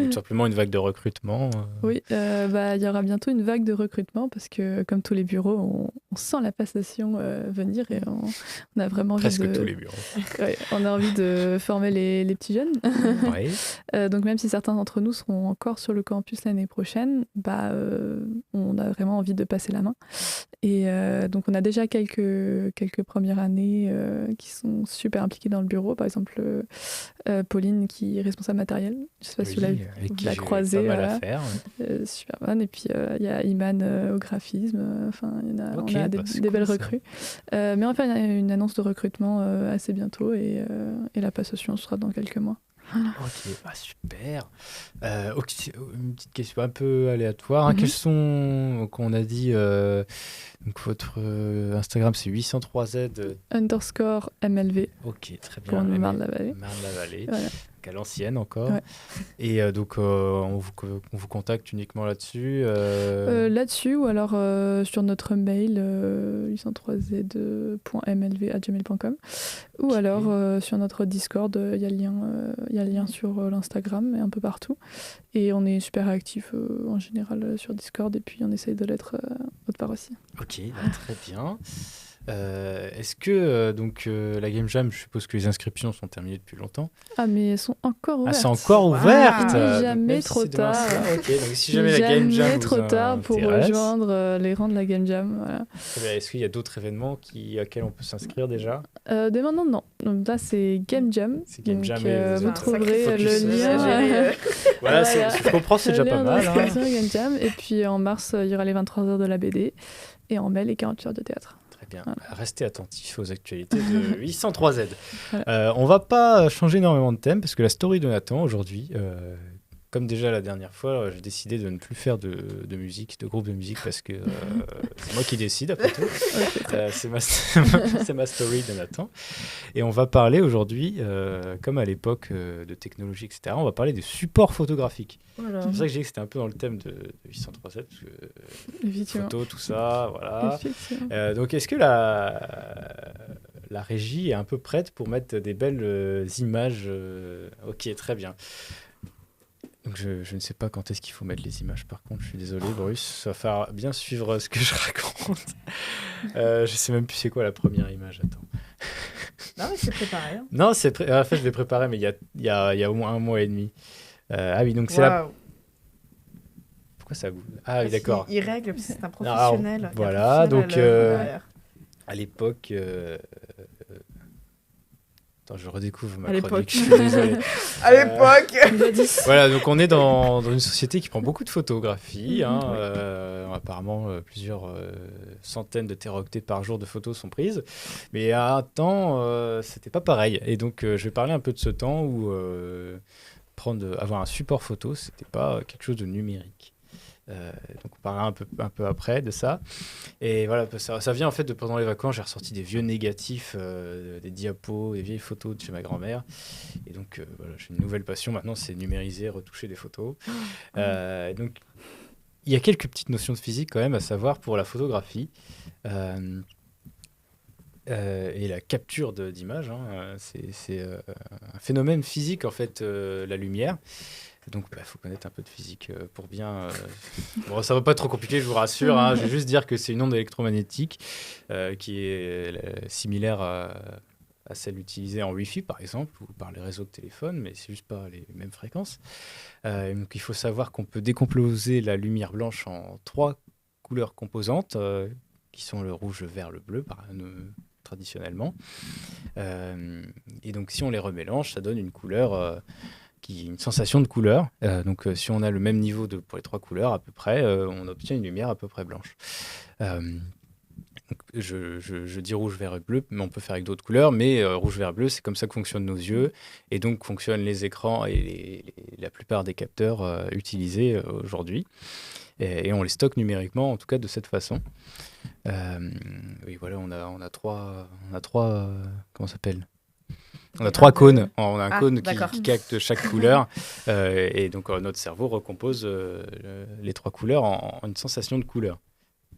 tout simplement une vague de recrutement? Oui, il y aura bientôt une vague de recrutement parce que, comme tous les bureaux, on sent la passation venir et on a vraiment presque envie de... tous les bureaux. Ouais, on a envie de former les petits jeunes. Oui. Donc même si certains d'entre nous seront encore sur le campus l'année prochaine, on a vraiment envie de passer la main. Et donc on a déjà quelques premières années qui sont super impliquées dans le bureau. Par exemple, Pauline qui est responsable matériel. Je ne sais pas si vous la croisez. Pas mal à faire, super bonne. Et puis il y a Iman au graphisme. On a des belles recrues. Mais on va faire une annonce de recrutement assez bientôt et la passation sera dans quelques mois. Ok, super. Une petite question un peu aléatoire. Quels sont, qu'on a dit, donc votre Instagram c'est 803Z _MLV. Ok, très bien. Pour Marne-la-Vallée. Marne-la-Vallée. Voilà. À l'ancienne encore. Ouais. Et donc on vous contacte uniquement là-dessus Là-dessus ou alors sur notre mail 803z.mlv@gmail.com ou alors sur notre Discord, il y a le lien sur l'Instagram et un peu partout. Et on est super actifs en général sur Discord et puis on essaye de l'être autre part aussi. Ok, très bien. Est-ce que la Game Jam, je suppose que les inscriptions sont terminées depuis longtemps. Ah mais elles sont encore ouvertes. Ah, c'est encore ouverte. Jamais trop tard. Ok, donc si jamais la Game Jam jamais trop tard pour rejoindre les rangs de la Game Jam. Voilà. Est-ce qu'il y a d'autres événements auxquels on peut s'inscrire déjà? Dès maintenant, non. Donc là, c'est Game Jam. C'est Game Jam. Vous trouverez le lien. Voilà, je comprends, c'est déjà pas mal. Game Jam. Et puis en mars, il y aura les 23 heures de la BD. Et en mai, les 48 heures de théâtre. Bien. Restez attentifs aux actualités de 803Z. On va pas changer énormément de thème parce que la story de Nathan aujourd'hui, comme déjà la dernière fois, j'ai décidé de ne plus faire de musique, de groupe de musique parce que c'est moi qui décide après tout. C'est ma story de Nathan. Et on va parler aujourd'hui, comme à l'époque de technologie, etc., on va parler des supports photographiques. Voilà. C'est pour ça que j'ai dit que c'était un peu dans le thème de 803Z, parce que photos, tout ça, voilà. Donc est-ce que la régie est un peu prête pour mettre des belles images Ok, très bien. Donc je ne sais pas quand est-ce qu'il faut mettre les images, par contre, je suis désolé, Bruce, ça va faire bien suivre ce que je raconte. Je sais même plus c'est quoi la première image, attends. Non, mais c'est préparé. Hein. Non, en fait, je l'ai préparé, mais il y a au moins 1 mois et demi. Ah oui, donc c'est la... Pourquoi ça goûte? Ah oui, d'accord. Il règle, c'est un professionnel. Alors, voilà, donc à l'époque, Attends, je redécouvre ma À chronique, l'époque. je suis désolé. À l'époque. Voilà, donc on est dans une société qui prend beaucoup de photographie. Hein, Oui. apparemment, plusieurs centaines de téraoctets par jour de photos sont prises. Mais à un temps, c'était pas pareil. Et donc, je vais parler un peu de ce temps où avoir un support photo, c'était pas quelque chose de numérique. Donc on parlera un peu après de ça. Et voilà, ça vient en fait de pendant les vacances, j'ai ressorti des vieux négatifs, des diapos, des vieilles photos de chez ma grand-mère. Et donc voilà, j'ai une nouvelle passion maintenant, c'est numériser, retoucher des photos. Donc il y a quelques petites notions de physique quand même à savoir pour la photographie. Et la capture d'images, hein, c'est un phénomène physique en fait, la lumière. Donc, il faut connaître un peu de physique pour bien... Bon, ça va pas être trop compliqué, je vous rassure. Hein. Je vais juste dire que c'est une onde électromagnétique qui est similaire à celle utilisée en Wi-Fi, par exemple, ou par les réseaux de téléphone, mais c'est juste pas les mêmes fréquences. Donc, il faut savoir qu'on peut décomposer la lumière blanche en 3 couleurs composantes, qui sont le rouge, le vert, le bleu, traditionnellement. Et donc, si on les remélange, ça donne une couleur... une sensation de couleur. Donc, si on a le même niveau pour les 3 couleurs, à peu près, on obtient une lumière à peu près blanche. Donc, je dis rouge, vert et bleu, mais on peut faire avec d'autres couleurs. Mais rouge, vert, bleu, c'est comme ça que fonctionnent nos yeux. Et donc, fonctionnent les écrans et la plupart des capteurs utilisés aujourd'hui. Et on les stocke numériquement, en tout cas de cette façon. Oui, voilà, on a trois comment ça s'appelle ? On a 3 cônes. On a un cône qui capte chaque couleur. Et donc, notre cerveau recompose les 3 couleurs en une sensation de couleur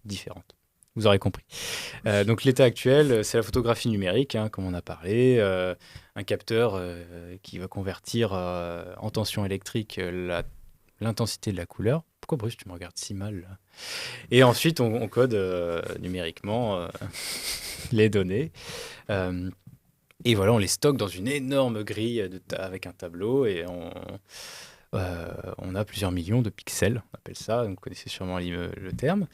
différente. Vous aurez compris. Donc, l'état actuel, c'est la photographie numérique, hein, comme on a parlé. Un capteur qui va convertir en tension électrique l'intensité de la couleur. Pourquoi, Bruce, tu me regardes si mal là ? Et ensuite, on code numériquement les données. Et voilà, on les stocke dans une énorme grille avec un tableau et on a plusieurs millions de pixels, on appelle ça, vous connaissez sûrement le terme.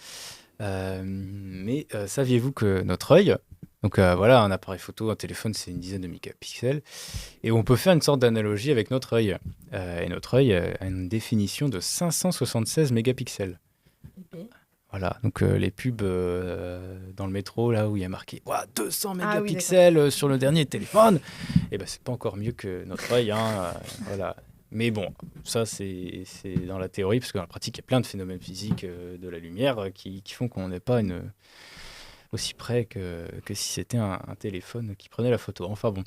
Mais saviez-vous que notre œil, donc voilà, un appareil photo, un téléphone, c'est une dizaine de mégapixels, et on peut faire une sorte d'analogie avec notre œil. Et notre œil a une définition de 576 mégapixels. Okay. Voilà, donc les pubs dans le métro, là où il y a marqué 200 mégapixels sur le dernier téléphone, et ben c'est pas encore mieux que notre œil. Hein, voilà. Mais bon, ça c'est dans la théorie, parce que dans la pratique, il y a plein de phénomènes physiques de la lumière qui font qu'on n'est pas aussi près que si c'était un téléphone qui prenait la photo. Enfin bon.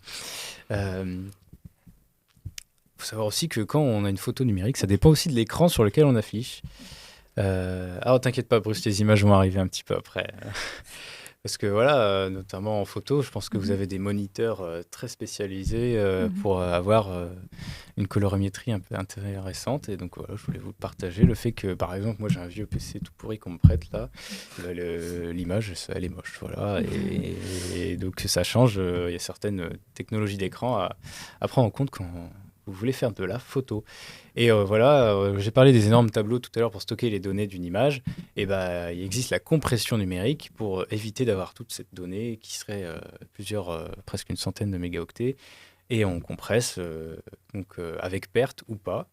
Faut savoir aussi que quand on a une photo numérique, ça dépend aussi de l'écran sur lequel on affiche. T'inquiète pas, Bruce, les images vont arriver un petit peu après. Parce que voilà, notamment en photo, je pense que vous avez des moniteurs très spécialisés pour avoir une colorimétrie un peu intéressante. Et donc voilà, je voulais vous partager le fait que, par exemple, moi j'ai un vieux PC tout pourri qu'on me prête là. L'image, elle est moche. Voilà. Et donc ça change. Il y a certaines technologies d'écran à prendre en compte quand vous voulez faire de la photo. Et voilà, j'ai parlé des énormes tableaux tout à l'heure pour stocker les données d'une image. Et il existe la compression numérique pour éviter d'avoir toute cette donnée qui serait presque une centaine de mégaoctets. Et on compresse avec perte ou pas,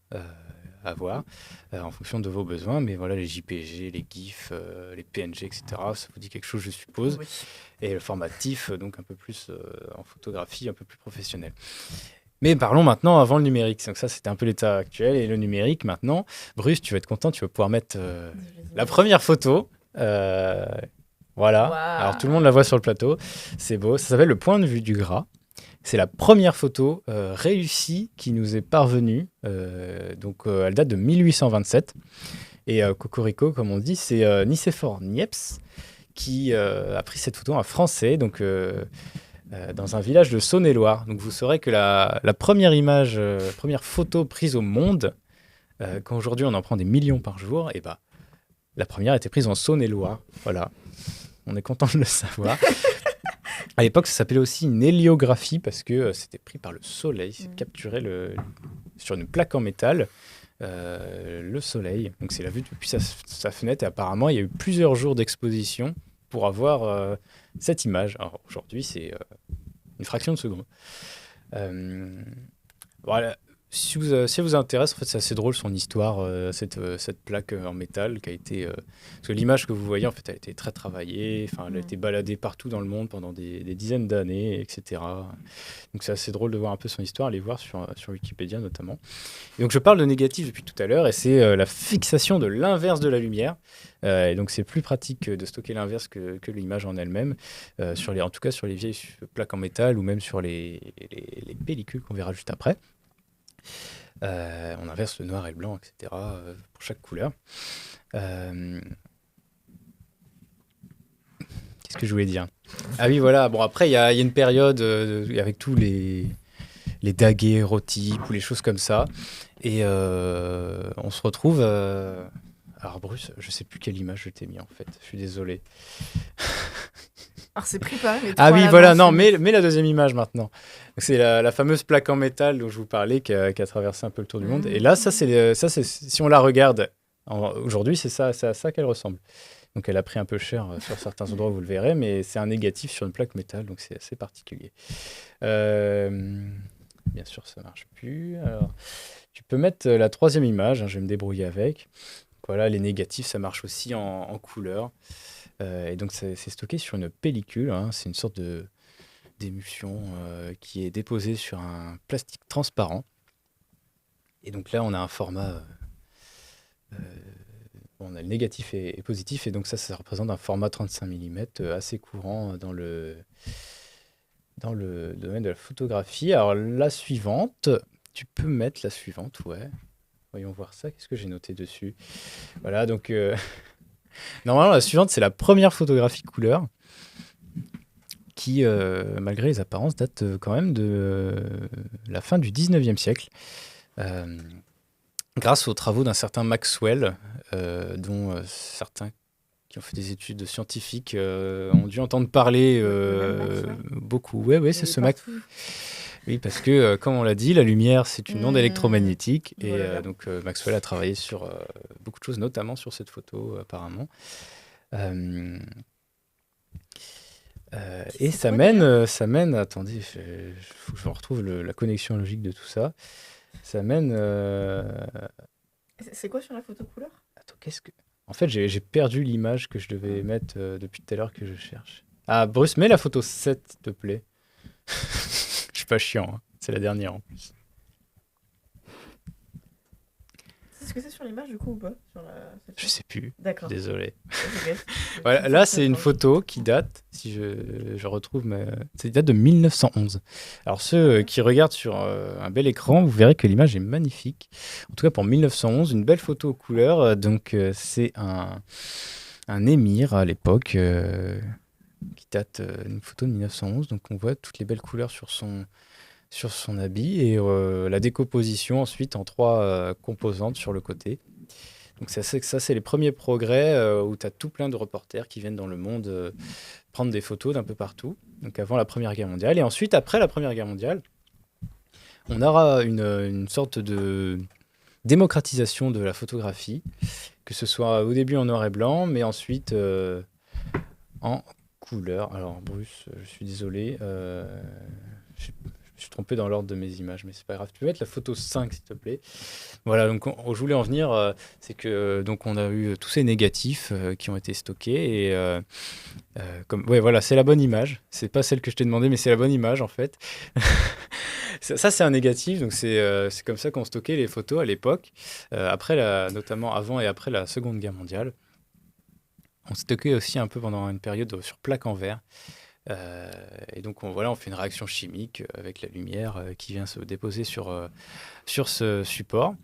à voir, en fonction de vos besoins. Mais voilà, les JPG, les GIF, les PNG, etc., ça vous dit quelque chose, je suppose. Oui. Et le format TIFF, donc un peu plus en photographie, un peu plus professionnel. Mais parlons maintenant avant le numérique. Donc ça, c'était un peu l'état actuel. Et le numérique, maintenant, Bruce, tu vas être content, tu vas pouvoir mettre la première photo. Voilà. Wow. Alors, tout le monde la voit sur le plateau. C'est beau. Ça s'appelle le point de vue du gras. C'est la première photo réussie qui nous est parvenue. Donc, elle date de 1827. Et Cocorico, comme on dit, c'est Nicéphore Niepce qui a pris cette photo en français. Donc... dans un village de Saône-et-Loire. Donc vous saurez que la première image, première photo prise au monde, quand aujourd'hui on en prend des millions par jour, et la première a été prise en Saône-et-Loire. Voilà, on est content de le savoir. À l'époque, ça s'appelait aussi une héliographie parce que c'était pris par le soleil, c'est capturé sur une plaque en métal. Le soleil, donc c'est la vue depuis sa fenêtre, et apparemment il y a eu plusieurs jours d'exposition pour avoir cette image. Alors aujourd'hui, c'est une fraction de seconde. Voilà. Si ça vous intéresse, en fait, c'est assez drôle son histoire, cette plaque en métal qui a été... parce que l'image que vous voyez, en fait, a été très travaillée. Enfin, elle a été baladée partout dans le monde pendant des dizaines d'années, etc. Donc, c'est assez drôle de voir un peu son histoire, aller voir sur Wikipédia notamment. Et donc, je parle de négatif depuis tout à l'heure, et c'est la fixation de l'inverse de la lumière. Et donc, c'est plus pratique de stocker l'inverse que l'image en elle-même, en tout cas sur les vieilles plaques en métal ou même sur les pellicules qu'on verra juste après. On inverse le noir et le blanc, etc. Pour chaque couleur. Qu'est-ce que je voulais dire ? Ah oui, voilà. Bon, après, il y a une période avec tous les daguerréotypes ou les choses comme ça. Et on se retrouve... Alors, Bruce, je sais plus quelle image je t'ai mis, en fait. Je suis désolé. Alors, c'est préparé. Ah oui, voilà. Non, mais la deuxième image, maintenant. C'est la fameuse plaque en métal dont je vous parlais qui a traversé un peu le tour du monde. Et là, ça, c'est si on la regarde aujourd'hui, c'est à ça qu'elle ressemble. Donc, elle a pris un peu cher sur certains endroits, vous le verrez, mais c'est un négatif sur une plaque métal, donc c'est assez particulier. Bien sûr, ça marche plus. Alors, tu peux mettre la troisième image, je vais me débrouiller avec. Voilà, les négatifs, ça marche aussi en couleur. Et donc, c'est stocké sur une pellicule. C'est une sorte d'émulsion qui est déposée sur un plastique transparent. Et donc là, on a un format... on a le négatif et positif. Et donc ça représente un format 35 mm assez courant dans le domaine de la photographie. Alors, la suivante... Tu peux mettre la suivante, ouais. Voyons voir ça. Qu'est-ce que j'ai noté dessus ? Voilà, donc... Normalement, la suivante, c'est la première photographie couleur qui, malgré les apparences, date quand même de la fin du 19e siècle. Grâce aux travaux d'un certain Maxwell, dont certains qui ont fait des études scientifiques ont dû entendre parler beaucoup. Ouais, c'est ce Maxwell. Oui, parce que, comme on l'a dit, la lumière, c'est une onde électromagnétique. Et voilà. Donc, Maxwell a travaillé sur beaucoup de choses, notamment sur cette photo, apparemment. Et ça mène... Attendez, il faut que je retrouve la connexion logique de tout ça. Ça mène... C'est quoi sur la photo couleur ? Attends, En fait, j'ai perdu l'image que je devais mettre depuis tout à l'heure que je cherche. Ah, Bruce, mets la photo 7, s'il te plaît. Je suis pas chiant, hein. C'est la dernière en plus. C'est ce que c'est sur l'image du coup ou pas Je sais plus. D'accord. Désolé. Voilà, là, c'est une photo qui date, si je retrouve, ça date de 1911. Alors ceux qui regardent sur un bel écran, vous verrez que l'image est magnifique. En tout cas pour 1911, une belle photo aux couleurs. Donc c'est un émir à l'époque qui date d'une photo de 1911. Donc on voit toutes les belles couleurs sur son habit et la décomposition ensuite en 3 composantes sur le côté. Donc ça, c'est les premiers progrès où tu as tout plein de reporters qui viennent dans le monde prendre des photos d'un peu partout, donc avant la Première Guerre mondiale. Et ensuite, après la Première Guerre mondiale, on aura une sorte de démocratisation de la photographie, que ce soit au début en noir et blanc, mais ensuite en couleur. Alors Bruce, je suis désolé, je suis trompé dans l'ordre de mes images, mais c'est pas grave. Tu peux mettre la photo 5, s'il te plaît. Voilà, donc je voulais en venir, c'est que donc on a eu tous ces négatifs qui ont été stockés et ouais, voilà, c'est la bonne image. C'est pas celle que je t'ai demandé, mais c'est la bonne image en fait. Ça, c'est un négatif, donc c'est comme ça qu'on stockait les photos à l'époque, notamment avant et après la Seconde Guerre mondiale. On stockait aussi un peu pendant une période sur plaque en verre. Et donc on fait une réaction chimique avec la lumière qui vient se déposer sur ce support.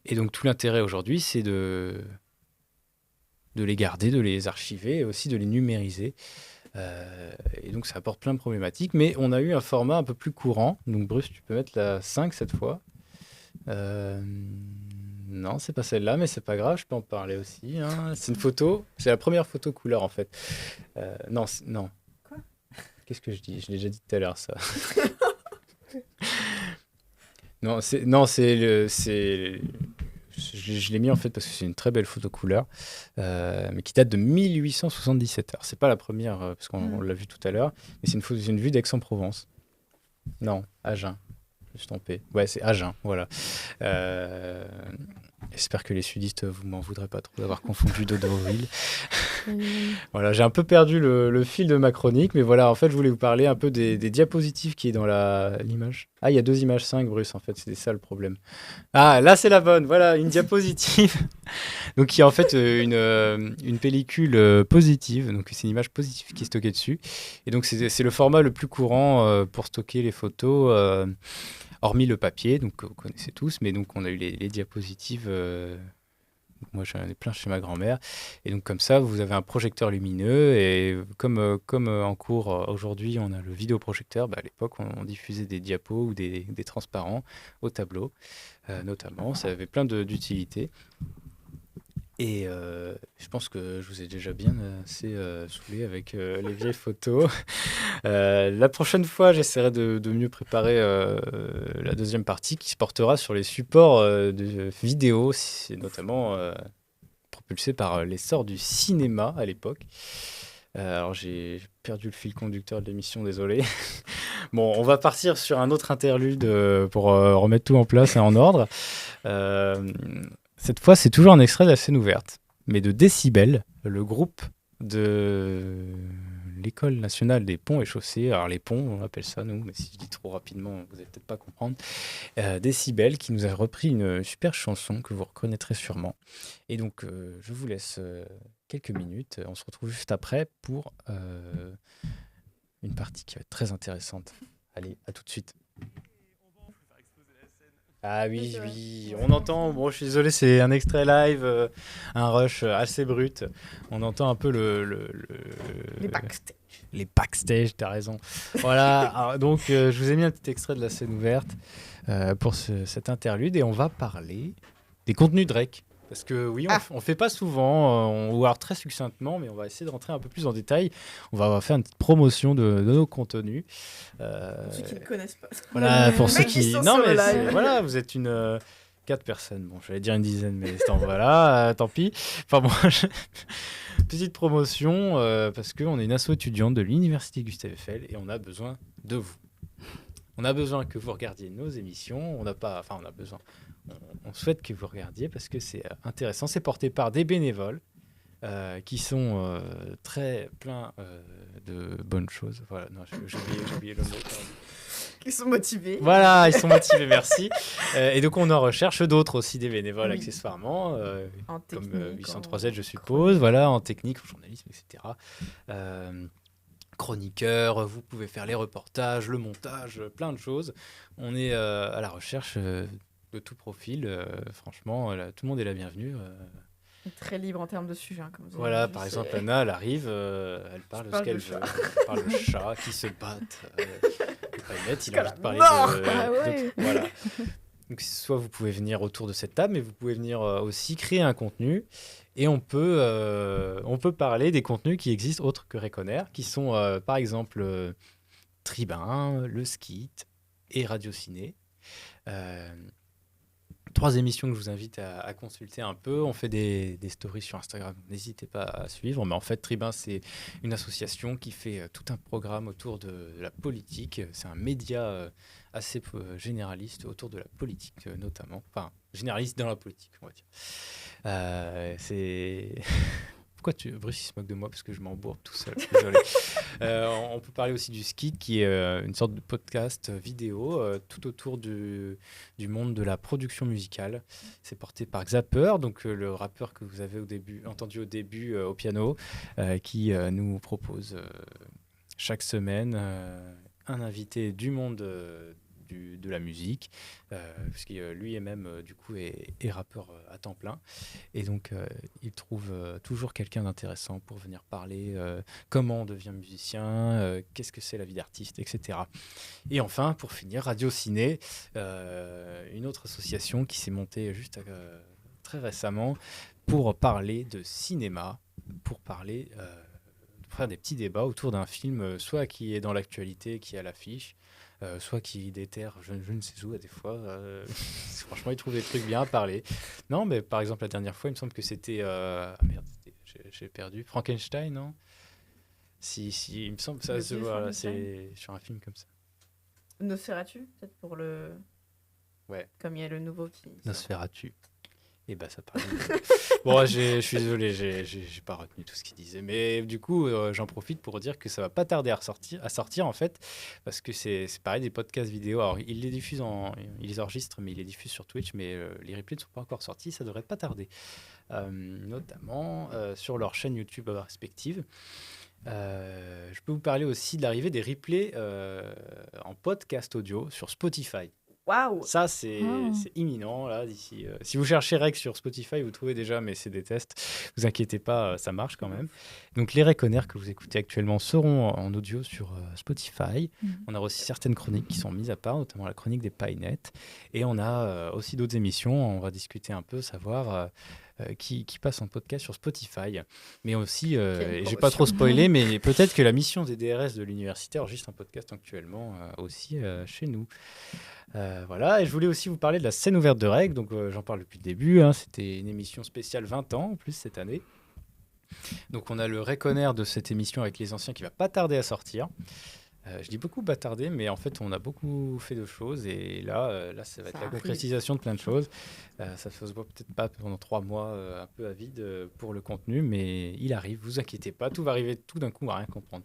Et donc tout l'intérêt aujourd'hui, c'est de les garder, de les archiver et aussi de les numériser. Et donc ça apporte plein de problématiques, mais on a eu un format un peu plus courant. Donc Bruce, tu peux mettre la 5 cette fois. Non, c'est pas celle-là, mais c'est pas grave, je peux en parler aussi, hein. C'est une photo, c'est la première photo couleur en fait. Non. Qu'est-ce que je dis ? Je l'ai déjà dit tout à l'heure, ça. Je l'ai mis en fait parce que c'est une très belle photo couleur, mais qui date de 1877. Alors, c'est pas la première, parce qu'on l'a vu tout à l'heure, mais c'est une vue d'Aix-en-Provence. Non, Agen. me suis trompé. Ouais, c'est Agen, voilà. J'espère que les sudistes, vous m'en voudrez pas trop d'avoir confondu Dodo-Ville. Voilà, j'ai un peu perdu le fil de ma chronique, mais voilà, en fait, je voulais vous parler un peu des diapositives qui est dans l'image. Ah, il y a 2 images 5, Bruce, en fait, c'est ça le problème. Ah, là, c'est la bonne, voilà, une diapositive. Donc, qui est en fait une pellicule positive, donc c'est une image positive qui est stockée dessus. Et donc, c'est le format le plus courant pour stocker les photos. Hormis le papier, donc vous connaissez tous, mais donc on a eu les diapositives. Moi, j'en ai plein chez ma grand-mère. Et donc comme ça, vous avez un projecteur lumineux. Et comme en cours aujourd'hui, on a le vidéoprojecteur, à l'époque, on diffusait des diapos ou des transparents au tableau, notamment. Ça avait plein d'utilités. Et je pense que je vous ai déjà bien assez saoulé avec les vieilles photos. La prochaine fois, j'essaierai de mieux préparer la deuxième partie qui se portera sur les supports de vidéo, notamment propulsés par l'essor du cinéma à l'époque. Alors j'ai perdu le fil conducteur de l'émission, désolé. Bon, on va partir sur un autre interlude pour remettre tout en place et en ordre. Cette fois, c'est toujours un extrait de la scène ouverte, mais de Décibel, le groupe de l'École nationale des ponts et chaussées. Alors les ponts, on appelle ça nous, mais si je dis trop rapidement, vous n'allez peut-être pas comprendre. Décibel qui nous a repris une super chanson que vous reconnaîtrez sûrement. Et donc, je vous laisse quelques minutes. On se retrouve juste après pour une partie qui va être très intéressante. Allez, à tout de suite. Ah oui, oui, on entend, bon je suis désolé, c'est un extrait live, un rush assez brut. On entend un peu Les backstage. Les backstage, t'as raison. Voilà, alors, donc je vous ai mis un petit extrait de la scène ouverte pour cet interlude et on va parler des contenus Drake. Parce que oui, on fait pas souvent, on va voir très succinctement, mais on va essayer de rentrer un peu plus en détail. On va faire une petite promotion de nos contenus. Pour ceux qui ne connaissent pas. Voilà, pour ceux qui... Non, mais voilà, vous êtes 4 personnes. Bon, j'allais dire une dizaine, mais voilà, tant pis. Enfin bon, petite promotion, parce qu'on est une asso étudiante de l'Université Gustave Eiffel et on a besoin de vous. On a besoin que vous regardiez nos émissions. On a besoin... On souhaite que vous regardiez parce que c'est intéressant. C'est porté par des bénévoles qui sont très pleins de bonnes choses. Voilà, non, j'ai oublié le mot. Ils sont motivés. Voilà, ils sont motivés, merci. Et donc, on en recherche d'autres aussi, des bénévoles accessoirement, comme 803Z, je suppose. Voilà, en technique, en journalisme, etc. Chroniqueurs, vous pouvez faire les reportages, le montage, plein de choses. On est à la recherche de tout profil. Franchement, tout le monde est la bienvenue. Très libre en termes de sujet. Comme vous Voilà, par exemple, Anna, elle arrive, elle parle de ce qu'elle veut. Elle parle de chats qui se battent. Paillette, il a envie de parler de... Voilà. Donc, soit vous pouvez venir autour de cette table, mais vous pouvez venir aussi créer un contenu. Et on peut parler des contenus qui existent autres que Reconer, qui sont, par exemple, Tribun, Le Skit et Radio Ciné. 3 émissions que je vous invite à consulter un peu. On fait des stories sur Instagram. N'hésitez pas à suivre. Mais en fait, Tribun, c'est une association qui fait tout un programme autour de la politique. C'est un média assez généraliste autour de la politique, notamment. Enfin, généraliste dans la politique, on va dire. C'est... Pourquoi Bruce il se moque de moi parce que je m'embourbe tout seul. Désolé. On peut parler aussi du Skit qui est une sorte de podcast vidéo tout autour du monde de la production musicale. C'est porté par Xapper, donc le rappeur que vous avez entendu au début au piano, qui nous propose chaque semaine un invité du monde de la musique, parce que lui même du coup est rappeur à temps plein, et donc il trouve toujours quelqu'un d'intéressant pour venir parler comment on devient musicien, qu'est-ce que c'est la vie d'artiste, etc. Et enfin, pour finir, Radio Ciné, une autre association qui s'est montée juste très récemment pour parler de cinéma, pour faire des petits débats autour d'un film, soit qui est dans l'actualité, qui est à l'affiche, soit qui déterre je ne sais où à des fois. Franchement, ils trouvent des trucs bien à parler. Non, mais par exemple, la dernière fois, il me semble que c'était... merde, j'ai perdu. Frankenstein, non? Si, il me semble que ça se voit, là, c'est sur un film comme ça. Nosferatu, peut-être pour le. Ouais. Comme il y a le nouveau qui. Nosferatu. Et bah ça parle. Bon, je suis désolé, j'ai pas retenu tout ce qu'il disait, mais du coup, j'en profite pour dire que ça va pas tarder à sortir en fait, parce que c'est pareil des podcasts vidéo. Alors ils les enregistrent, mais ils les diffusent sur Twitch, mais les replays ne sont pas encore sortis, ça devrait pas tarder, notamment sur leur chaîne YouTube respective. Je peux vous parler aussi de l'arrivée des replays en podcast audio sur Spotify. Waouh! Ça, c'est imminent, là, d'ici. Si vous cherchez Rec sur Spotify, vous trouvez déjà, mais c'est des tests. Vous inquiétez pas, ça marche quand même. Donc, les Reconnaires que vous écoutez actuellement seront en audio sur Spotify. On a aussi certaines chroniques qui sont mises à part, notamment la chronique des Painettes. Et on a aussi d'autres émissions. On va discuter un peu, savoir qui passe en podcast sur Spotify. Mais aussi, j'ai pas trop spoilé, mais peut-être que la mission des DRS de l'université enregistre un podcast actuellement aussi chez nous. Voilà, et je voulais aussi vous parler de la scène ouverte de Rec, donc j'en parle depuis le début, c'était une émission spéciale 20 ans en plus cette année. Donc on a le Reconnaire de cette émission avec les anciens qui va pas tarder à sortir. Je dis beaucoup bâtardé, mais en fait on a beaucoup fait de choses et là ça va être la concrétisation de plein de choses. Ça se voit peut-être pas pendant 3 mois un peu à vide pour le contenu, mais il arrive, vous inquiétez pas, tout va arriver tout d'un coup, on va rien comprendre.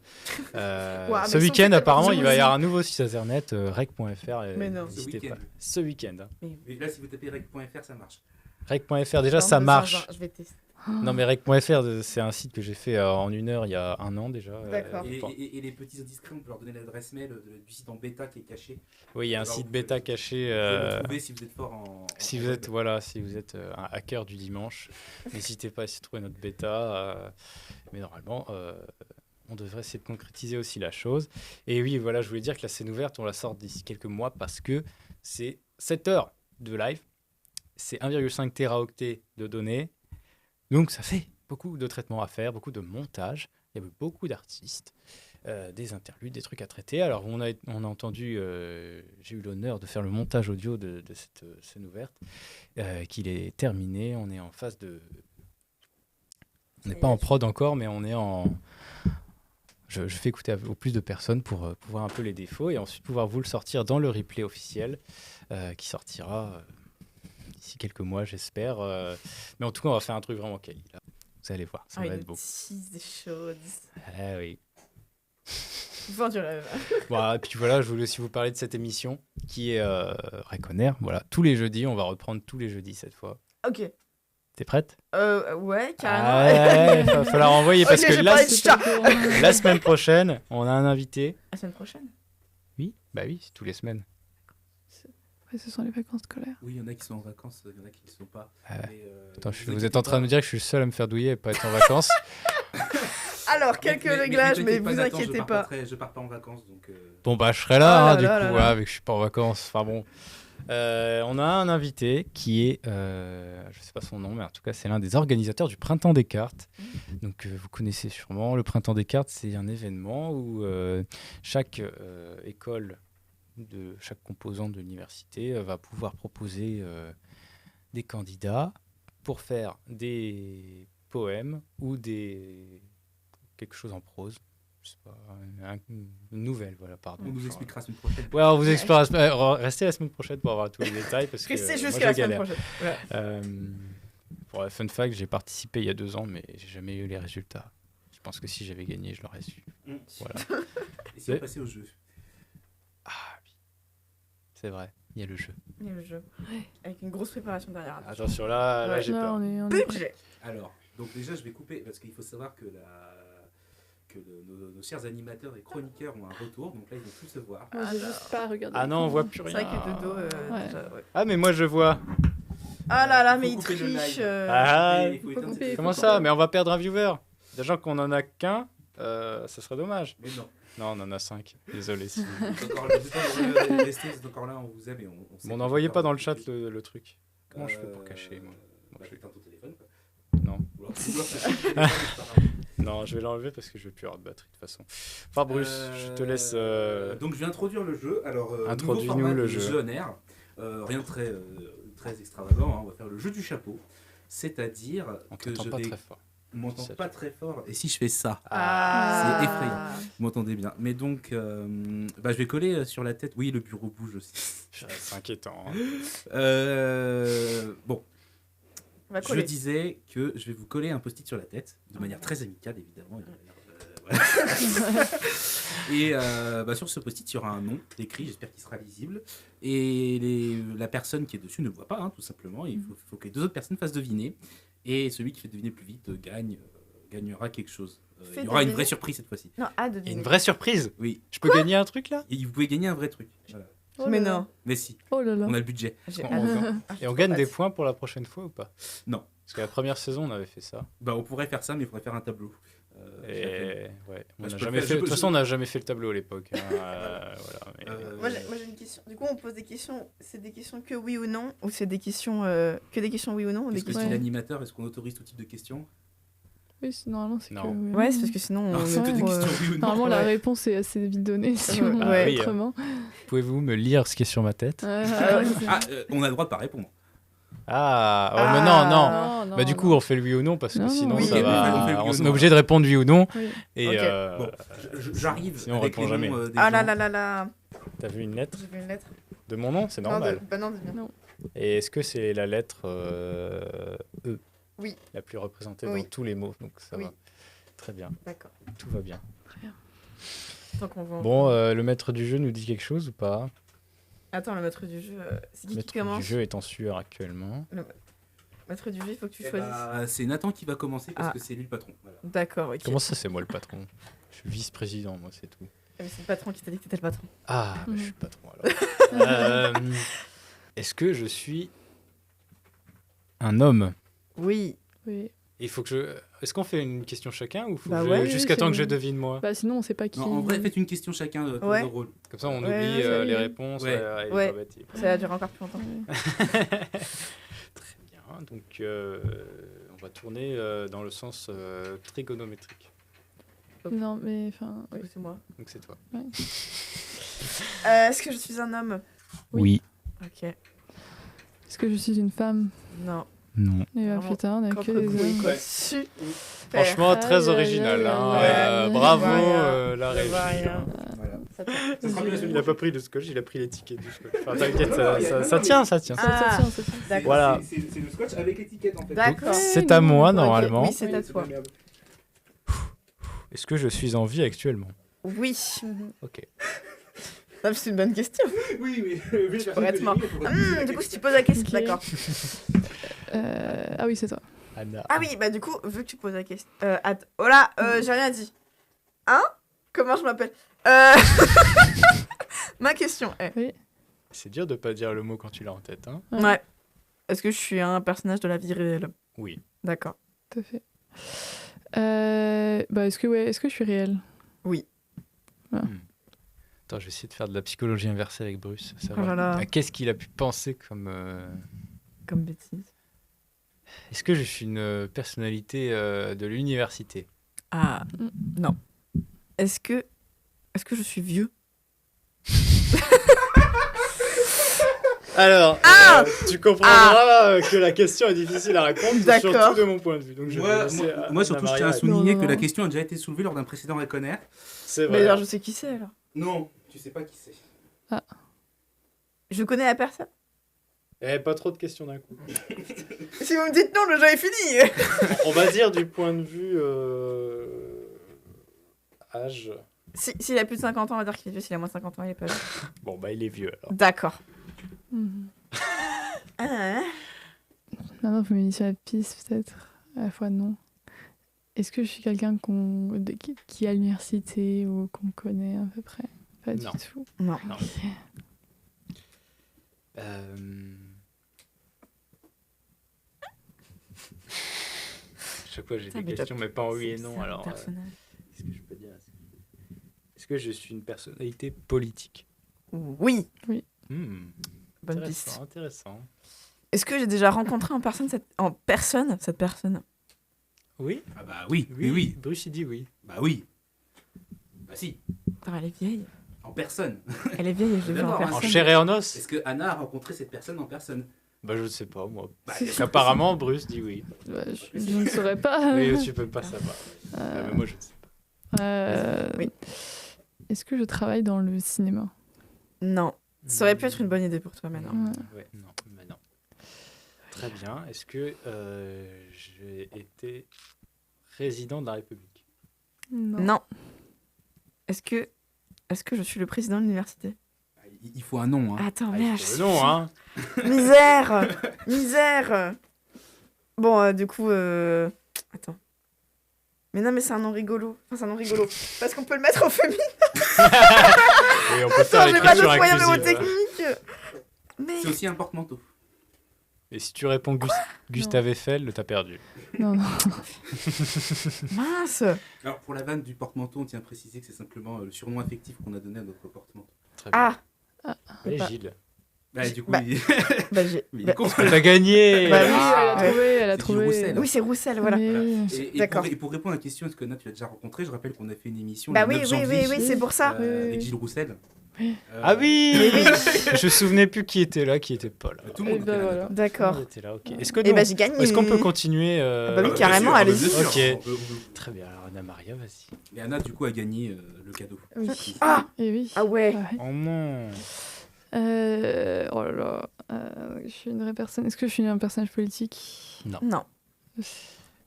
Ce week-end apparemment il va y avoir un nouveau site internet, rec.fr, n'hésitez pas. Ce week-end. Mais là si vous tapez rec.fr ça marche. Rec.fr déjà ça marche. Je vais tester. Non mais rec.fr c'est un site que j'ai fait en 1 heure il y a 1 an déjà. D'accord. Et les petits indiscrets, on peut leur donner l'adresse mail du site en bêta qui est caché. Oui, il y a un site bêta caché. Vous pouvez le trouver si vous êtes fort si vous êtes un hacker du dimanche, n'hésitez pas à essayer de trouver notre bêta. Mais normalement, on devrait essayer de concrétiser aussi la chose. Et oui, voilà, je voulais dire que la scène ouverte, on la sort d'ici quelques mois parce que c'est 7 heures de live, c'est 1,5 téraoctets de données. Donc ça fait beaucoup de traitements à faire, beaucoup de montage. Il y a beaucoup d'artistes, des interludes, des trucs à traiter. Alors on a entendu, j'ai eu l'honneur de faire le montage audio de cette scène ouverte, qu'il est terminé. On est en phase de... On n'est pas en prod encore, mais on est en... Je fais écouter au plus de personnes pour voir un peu les défauts et ensuite pouvoir vous le sortir dans le replay officiel qui sortira... d'ici quelques mois, j'espère. Mais en tout cas, on va faire un truc vraiment quali. Là. Vous allez voir, ça va être beau. Des choses. Ah oui. Vends du rêve. Bon, et puis voilà, je voulais aussi vous parler de cette émission qui est Reconnaire. Voilà, tous les jeudis, on va reprendre tous les jeudis cette fois. Ok. T'es prête? Ouais, carrément. Ouais, il va falloir envoyer parce que la semaine prochaine, on a un invité. La semaine prochaine? Oui, bah oui, c'est tous les semaines. Ouais, ce sont les vacances scolaires. Oui, il y en a qui sont en vacances, il y en a qui ne sont pas. Attends, vous êtes en train de me dire que je suis le seul à me faire douiller et pas être en vacances? Alors, quelques réglages, mais vous inquiétez pas. Je pars pas en vacances, donc... Bon, bah, je serai là, du coup, avec que je suis pas en vacances. Enfin bon. On a un invité qui est, je sais pas son nom, mais en tout cas, c'est l'un des organisateurs du Printemps des cartes. Donc, vous connaissez sûrement. Le Printemps des cartes, c'est un événement où chaque école de chaque composant de l'université va pouvoir proposer des candidats pour faire des poèmes ou quelque chose en prose. Je sais pas, une nouvelle, voilà, pardon. On nous expliquera la semaine prochaine. Ouais, on vous expliquera. Restez la semaine prochaine pour avoir tous les détails. Restez jusqu'à la semaine prochaine. Ouais. Pour la fun fact, j'ai participé il y a 2 ans, mais j'ai jamais eu les résultats. Je pense que si j'avais gagné, je l'aurais su. Voilà. Et si on passait au jeu? Ah oui, c'est vrai, il y a le jeu. Il y a le jeu. Ouais. Avec une grosse préparation derrière. Attention, là j'ai peur. Budget. Alors, donc déjà, je vais couper, parce qu'il faut savoir que nos chers animateurs et chroniqueurs ont un retour, donc là, ils vont plus se voir. Moi, j'ai juste pas regardé. Ah non, on voit plus rien. C'est vrai que de dos, déjà, ouais. Ah, mais moi, je vois. Ah là là, mais il triche. Comment ça? Mais on va perdre un viewer. Déjà qu'on en a qu'un, ça serait dommage. Mais non. Non, on en a 5. Désolé. Si... vous êtes encore là, on vous aime et on n'envoyait pas dans le chat le truc. Comment je fais pour cacher, moi? Je vais éteindre ton téléphone, quoi. Non. Non, je vais l'enlever parce que je vais plus avoir de batterie de toute façon. Enfin, Bruce, je te laisse. Donc, je vais introduire le jeu. Alors, introduis-nous le jeu. En air. Rien de très extravagant. Hein. On va faire le jeu du chapeau. C'est-à-dire que je vais... très fort. On m'entend Ça pas fait- très fort. Et si je fais ça, Ah. c'est effrayant. Vous m'entendez bien. Mais donc, je vais coller sur la tête. Oui, le bureau bouge aussi. C'est inquiétant. Hein. Bon, On va je coller. disais que je vais vous coller un post-it sur la tête, de manière très amicale, évidemment. Voilà. Et sur ce post-it, il y aura un nom écrit, j'espère qu'il sera lisible. Et la personne qui est dessus ne le voit pas, hein, tout simplement. Il faut que les deux autres personnes fassent deviner. Et celui qui fait deviner plus vite gagnera quelque chose. Fais Il y aura une deviner. vraie surprise cette fois-ci. Non, ah, de Et une vraie surprise. Oui. Je peux gagner un truc là? Et vous pouvez gagner un vrai truc. Voilà. Oh Mais là là. non. Mais si, Oh là là. on a le budget. J'ai On- hâte. Et on gagne des points pour la prochaine fois ou pas? Non. Parce que la première saison, on avait fait ça. On pourrait faire ça, mais il faudrait faire un tableau. Et ouais, on je n'a peux jamais faire- fait. je De toute peux- façon, on n'a jamais fait le tableau à l'époque. Hein. Voilà, mais- Moi, j'ai une question. Du coup, on pose des questions. C'est des questions que oui ou non? Ou c'est des questions que des questions oui ou non? ou des Est-ce que questions... c'est Ouais. l'animateur? Est-ce qu'on autorise tout type de questions? Oui, normalement, c'est Non. que. oui. Ouais, c'est parce que sinon, Non, on c'est est que des trop, questions oui ou non. Normalement, la Ouais. réponse est assez vite donnée si on Ouais. fait Oui, autrement. Pouvez-vous me lire ce qui est sur ma tête? Ouais, On a le droit de pas répondre. Ah, ouais, Ah. mais non. non, Bah, du coup, on fait le oui ou non parce que Non, non, sinon, oui, ça oui, va. on fait le oui ou On est non. obligé de répondre oui ou non. Oui. Et Ok. Bon, j'arrive Sinon, on avec répond les jamais. noms des Ah là gens. là là là. t'as vu une lettre J'ai vu une lettre. de mon nom? C'est Non, normal. bah non, dis bien. Et est-ce que c'est la lettre E? Oui. La plus représentée Oui. dans tous les mots. Donc ça Oui. va. Très bien. D'accord. Tout va bien. Tant qu'on voit. Bon, le maître du jeu nous dit quelque chose ou pas? Attends, le maître du jeu. C'est Le qui maître commence? du jeu est en sueur actuellement. Maître du jeu, il faut que tu Eh choisisses. bah, c'est Nathan qui va commencer parce Ah. que c'est lui le patron. Voilà. D'accord, ok. Comment ça, c'est moi le patron? Je suis vice-président, moi, c'est tout. Ah, mais c'est le patron qui t'a dit que t'étais le patron. Ah, bah, Mhm. je suis le patron alors. Est-ce que je suis un homme? Oui. Oui. Il faut que je. Est-ce qu'on fait une question chacun ou faut Bah que je- ouais, jusqu'à oui, temps que c'est je bon. devine moi? Bah, sinon, on sait pas qui. Non, en vrai, faites une question chacun de Ouais. de rôle. Comme ça, on Ouais, oublie ouais, les ouais. réponses. Ouais. et Ouais. pas bâti. Ça va durer encore plus longtemps. Ouais. Très bien. Donc, on va tourner dans le sens trigonométrique. Non, mais enfin. Oui. C'est moi. Donc, c'est toi. Est-ce que je suis un homme? Oui. Ok. Est-ce que je suis une femme? Non. Non. Et bah, Vraiment, putain, on a que Contre des bruit, hommes. quoi. Ouais. Super. Franchement, très Aïe, original. aïe, Hein. aïe, aïe. Bravo, Je vois rien. la Je régie. vois rien. Voilà. Ça tient. Ça sera mieux la semaine Il n'a pas pris de scotch, il a pris l'étiquette du scotch. Enfin, t'inquiète, ça tient, ça tient. Ça Ah. tient, ça tient. D'accord. Voilà. C'est le scotch avec l'étiquette en fait. D'accord. C'est à moi, Ok, normalement. Oui, c'est à toi. Est-ce que je suis en vie actuellement? Oui. Ok. Non, mais c'est une bonne question. Oui, mais Je pourrais être mort. Du coup, si tu poses la question, Ok. d'accord. Ah oui, c'est toi. Anna. Ah oui, bah du coup, vu que tu poses la question. Oh là, j'ai rien dit. Hein? Comment je m'appelle? Ma question est. C'est dur de pas dire le mot quand tu l'as en tête. Hein. Ouais. Est-ce que je suis un personnage de la vie réelle? Oui. D'accord. Tout à fait. Bah, est-ce que je suis réelle? Attends, je vais essayer de faire de la psychologie inversée avec Bruce. Oh là là. Qu'est-ce qu'il a pu penser comme. Comme bêtise. Est-ce que je suis une personnalité de l'université? Ah, non. Est-ce que je suis vieux? Alors, Ah tu comprendras que la question est difficile à répondre, D'accord. surtout de mon point de vue. Donc je vais Moi, laisser moi, surtout, je tiens à Anna-Maria. souligner Non, que non. la question a déjà été soulevée lors d'un précédent Reconner. C'est Mais vrai. alors, je sais qui c'est alors. Non, tu sais pas qui c'est. Je connais la personne. Pas trop de questions d'un coup. Si vous me dites non, le jeu est fini. On va dire du point de vue âge. S'il a plus de 50 ans, on va dire qu'il est vieux. S'il a moins de 50 ans, il est pas vieux. Bon, bah il est vieux alors. D'accord. Mhm. Ah. Maintenant, vous me dites sur la piste, peut-être. À la fois, non. Est-ce que je suis quelqu'un qui est à l'université ou qu'on connaît à peu près? Pas du Non. tout. Non. Non. Ok. Chaque fois j'ai Putain, des mais questions, mais pas en oui et C'est non. un Alors, personnage. qu'est-ce que je peux dire? Est-ce que je suis une personnalité politique? Oui. Hmm, Bonne piste. intéressant, intéressant. Est-ce que j'ai déjà rencontré en personne cette personne? Oui, Ah bah oui, oui, oui. Bruce il dit oui. Bah oui. Bah si, Attends, elle est vieille. en personne. Elle est vieille et je l'ai vue en D'abord, En personne. chair et en os. Est-ce que Anna a rencontré cette personne en personne? Bah, je ne sais pas, moi. C'est- Apparemment, Bruce dit oui. Bah, je ne saurais pas. Mais tu peux pas savoir. Mais moi, je ne sais pas. Oui. Est-ce que je travaille dans le cinéma? Non. Ça aurait pu être une bonne idée pour toi maintenant. Ouais, non, mais non. Très bien. Est-ce que j'ai été président de la République? Non. Est-ce que je suis le président de l'université? Il faut un nom. Hein. Attends, Il merde. faut le nom, hein. Misère. Bon, du coup, attends. Mais non, mais c'est un nom rigolo. Enfin, c'est un nom rigolo. Parce qu'on peut le mettre au féminin. Oui, on peut faire Attends, j'ai pas l'écriture d'autre moyen inclusive. technique. Mais... C'est aussi un porte-manteau. Et si tu réponds Gustave Eiffel, t'as perdu. Non. Mince. Alors, pour la vanne du porte-manteau, on tient à préciser que c'est simplement le surnom affectif qu'on a donné à notre porte-manteau. Très bien. Ah, Et bah. Gilles. Du coup, Bah, j'ai... il bah, est con. T'as gagné. Bah oui, Elle a C'est trouvé. du Roussel. Oui, c'est Roussel, voilà. Mais oui. D'accord. Et pour répondre à la question, est-ce que Anna, tu l'as déjà rencontré? Je rappelle qu'on a fait une émission Bah le oui, 9 oui, janvier, oui, c'est pour ça. avec Gilles Roussel. Ah oui. Mais oui. Je me souvenais plus qui était là, qui était pas là. Tout le monde Et était bah là, voilà. d'accord. D'accord. Qui était là, ok. Est-ce que Et bah j'ai gagné. est-ce qu'on peut continuer bah oui, bien carrément, sûr, allez-y. bien sûr. Ok. On peut- Très bien. Alors Anna Maria, vas-y. Et Anna, du coup, a gagné le cadeau. Oui. Ah, Et oui. ah ouais. Ouais. Oh non. Oh là là. Je suis une vraie personne. Est-ce que je suis un personnage politique? Non.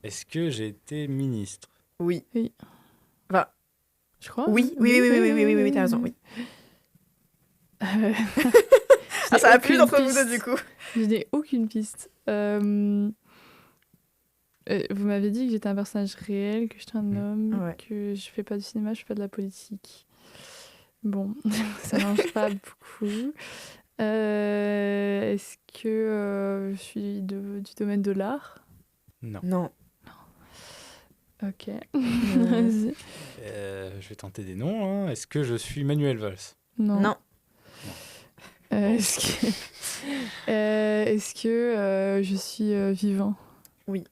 Est-ce que j'ai été ministre? Oui. Je crois. Oui, oui, t'as raison, oui. Euh, Ah, ça a aucune plu d'entre vous piste. deux, du coup. Je n'ai aucune piste. Vous m'avez dit que j'étais un personnage réel, que j'étais un homme, Ouais. que je fais pas du cinéma, je fais pas de la politique. Bon, ça marche pas beaucoup. Est-ce que je suis du domaine de l'art? Non. Non. Ok. Mm. Vas-y. Je vais tenter des noms. Hein. Est-ce que je suis Manuel Valls? Non. Non. Est-ce que je suis vivant? Oui.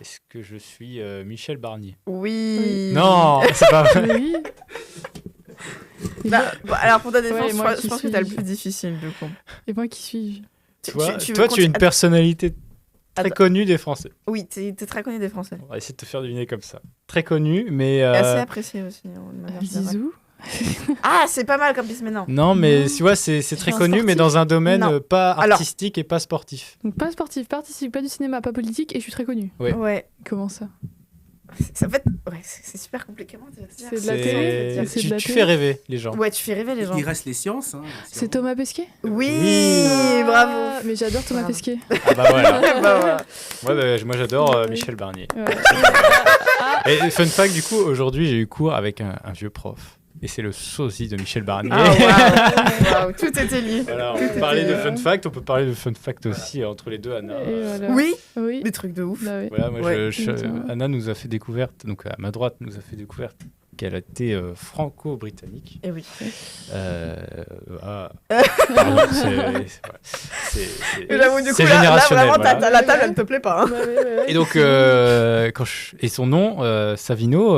Est-ce que je suis Michel Barnier? Oui. Non, c'est pas vrai. Oui. Bah, bon, alors, pour ta défense, Ouais, moi, je qui pense que t'as le suis-je plus difficile, du coup. Et moi, qui suis-je? Toi, veux toi, tu es une continuer- personnalité très Attends. connue des Français. Oui, t'es très connu des Français. On va essayer de te faire deviner comme ça. Très connue, mais... Et assez apprécié aussi, de manière générale. Zizou? Ah, c'est pas mal comme piste, mais non. Non, mais Non. tu vois, c'est très un connu, mais sportif. dans un domaine Non. pas Alors. artistique et pas sportif. Donc pas sportif, participe, pas du cinéma, pas politique, et je suis très connue. Ouais. Ouais. Comment ça? Ça fait... Ouais, c'est super compliqué. Comment dire C'est de la télé. C'est de la Tu télé. fais rêver les gens. Ouais, tu fais rêver les gens. Il reste les sciences. Hein, C'est Thomas Pesquet? Oui, Oui. bravo. Ah, mais j'adore Thomas Bravo. Pesquet. Ah bah voilà. Bah, voilà. Ouais, bah, moi j'adore Ouais. Michel Barnier. Ouais. Et fun fact, du coup, aujourd'hui j'ai eu cours avec un vieux prof. Et c'est le sosie de Michel Barnier. Ah, waouh. Waouh, tout était lié. Voilà, on peut parler de fun fact, on peut parler de fun fact aussi entre les deux, Anna. Et voilà. Oui, Oui. des trucs de ouf. Bah oui. Voilà, moi, Ouais. Anna nous a fait découverte, donc à ma droite nous a fait découverte qu'elle était franco-britannique. Et oui. Pardon, J'avoue, du coup, c'est là, générationnel. vraiment, voilà. la table, elle te plaît pas. Hein. Bah oui, ouais, ouais. Et donc, et son nom, Savino,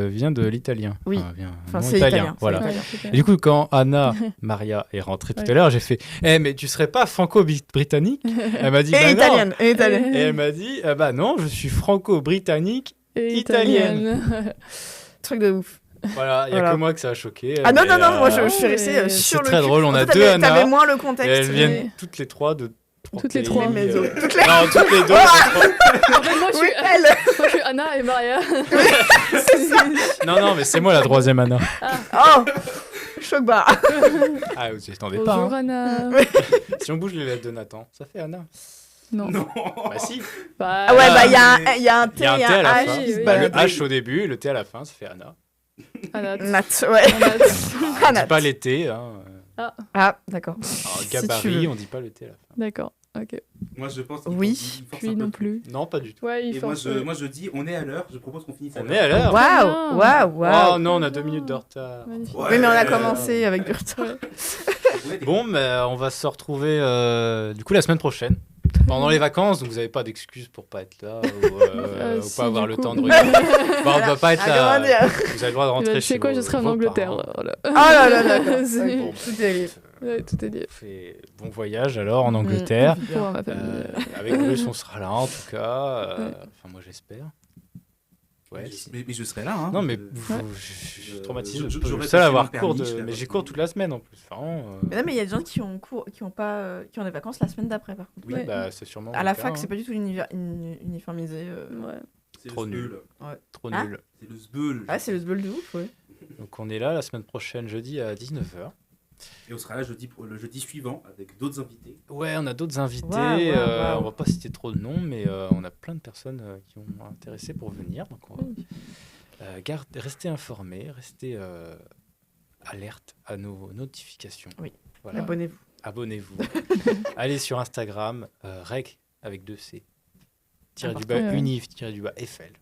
vient de l'italien. Oui. Vient un Enfin, nom c'est italien. Voilà. Ouais, c'est Et du coup, quand Anna Maria est rentrée tout à l'heure, j'ai fait mais tu serais pas franco-britannique? Elle m'a dit Et bah italienne. non. Et italienne. Et elle m'a dit bah non, je suis franco-britannique. Et italienne. Truc de ouf. Voilà, il y a Voilà. que moi que ça a choqué. Ah non, mais, non, non, moi je ouais, suis restée mais sur c'est le très cul. drôle, on En a fait, deux t'avais- Anna. T'avais moins le Et contexte. elles viennent mais- toutes les trois de trois Toutes les pays, trois. Mais euh, toutes les- Non, toutes les deux. En fait, moi, je Oui, suis... elle. moi, je suis Anna et Maria. Non, mais c'est moi la troisième Anna. Oh, choc barre. Ah, vous attendez pas. Bonjour Hein. Anna. Si on bouge les lettres de Nathan, ça fait Anna. Non. Non. Bah si. Bah, Ah ouais, bah il y a mais- il y a un T, Il y a un T à la fin. H qui se oui. Bah, le balade. H au début, le T à la fin, ça fait Anna. Anna. Nat, ouais. Anna. On Anna. dit pas les T. Hein. Ah, d'accord. Alors, tu gabarit, veux. on dit pas le T à la fin. D'accord, ok. Moi, je pense qu'il Oui. faut- il force Puis un peu non le truc. plus. Non, pas du tout. Ouais, il Et moi force. je dis, on est à l'heure. Je propose qu'on finisse à On l'heure. est à l'heure. Waouh, waouh, Oh waouh. non, on a 2 minutes de retard. Magnifique. Ouais. Oui, mais on a commencé avec du retard. Ouais, des- Bon, mais on va se retrouver du coup la semaine prochaine. Pendant les vacances, donc vous n'avez pas d'excuses pour pas être là ou Si, pas avoir du le coup. temps de regarder. Bon, on va pas être Ah, là. comment dire Vous avez le droit de Tu rentrer sais chez quoi, vos- je serai en vos Angleterre. parents. Voilà. Oh là là, d'accord. C'est- Tout est lié. Ouais, tout est lié. Bon voyage alors en Angleterre. Pour ma famille. Avec Bruce, on sera là en tout cas. Enfin, moi j'espère. Ouais, mais je serai là. Hein. Non, mais je suis traumatisé. Je suis le seul à avoir cours mais j'ai cours toute la semaine en plus. Mais non, mais il y a des gens qui ont cours, qui ont des vacances la semaine d'après par contre. Oui, c'est sûrement. À la fac, c'est pas du tout uniformisé. Ouais. Trop nul. Trop nul. C'est le sbeul. Ah, c'est le sbeul de ouf, ouais. Donc on est là la semaine prochaine, jeudi à 19h. Et on sera là le jeudi suivant avec d'autres invités. Ouais, on a d'autres invités. Wow. On va pas citer trop de noms, mais on a plein de personnes qui ont intéressé pour venir. Donc on va restez informés, restez alerte à nos notifications. Oui. Voilà. Abonnez-vous. Allez sur Instagram, rec avec 2 C. _unif _FL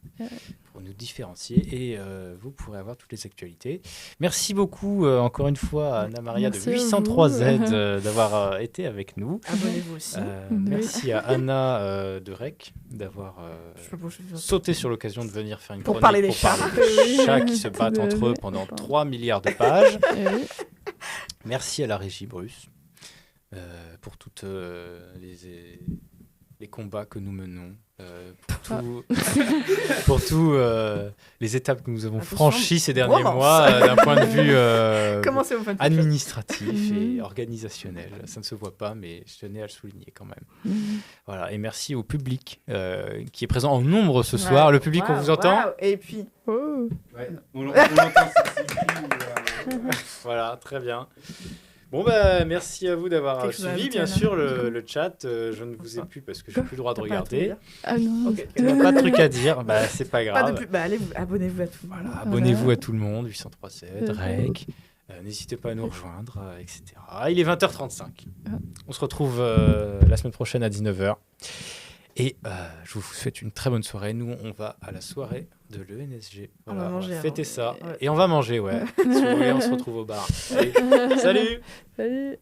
pour nous différencier et vous pourrez avoir toutes les actualités. Merci beaucoup encore une fois à Anna Maria de 803Z d'avoir été avec nous. Abonnez-vous aussi. Merci à Anna de REC d'avoir sauté sur l'occasion de venir faire une chronique pour parler des chats qui se battent entre eux pendant 3 milliards de pages. Merci à la régie Bruce pour toutes les combats que nous menons, pour tous les étapes que nous avons franchies ces derniers mois d'un point de vue administratif et organisationnel. Ça ne se voit pas, mais je tenais à le souligner quand même. Voilà, et merci au public qui est présent en nombre ce soir. Le public, on vous entend. Et puis... Ouais, on l'entend. Voilà, très bien. Bon, merci à vous d'avoir suivi, bien sûr, le chat. Je ne vous ai plus parce que je n'ai plus le droit de regarder. Ah non. Il n'y a pas de truc à dire, c'est pas grave. Allez, abonnez-vous à tout le monde. Voilà, abonnez-vous à tout le monde, 803.7, REC. N'hésitez pas à nous rejoindre, etc. Il est 20h35. On se retrouve la semaine prochaine à 19h. Et je vous souhaite une très bonne soirée. Nous, on va à la soirée de l'ENSG. Voilà, on va fêter ça. Et on va manger, Si vous voulez, on se retrouve au bar. Allez, salut. Salut.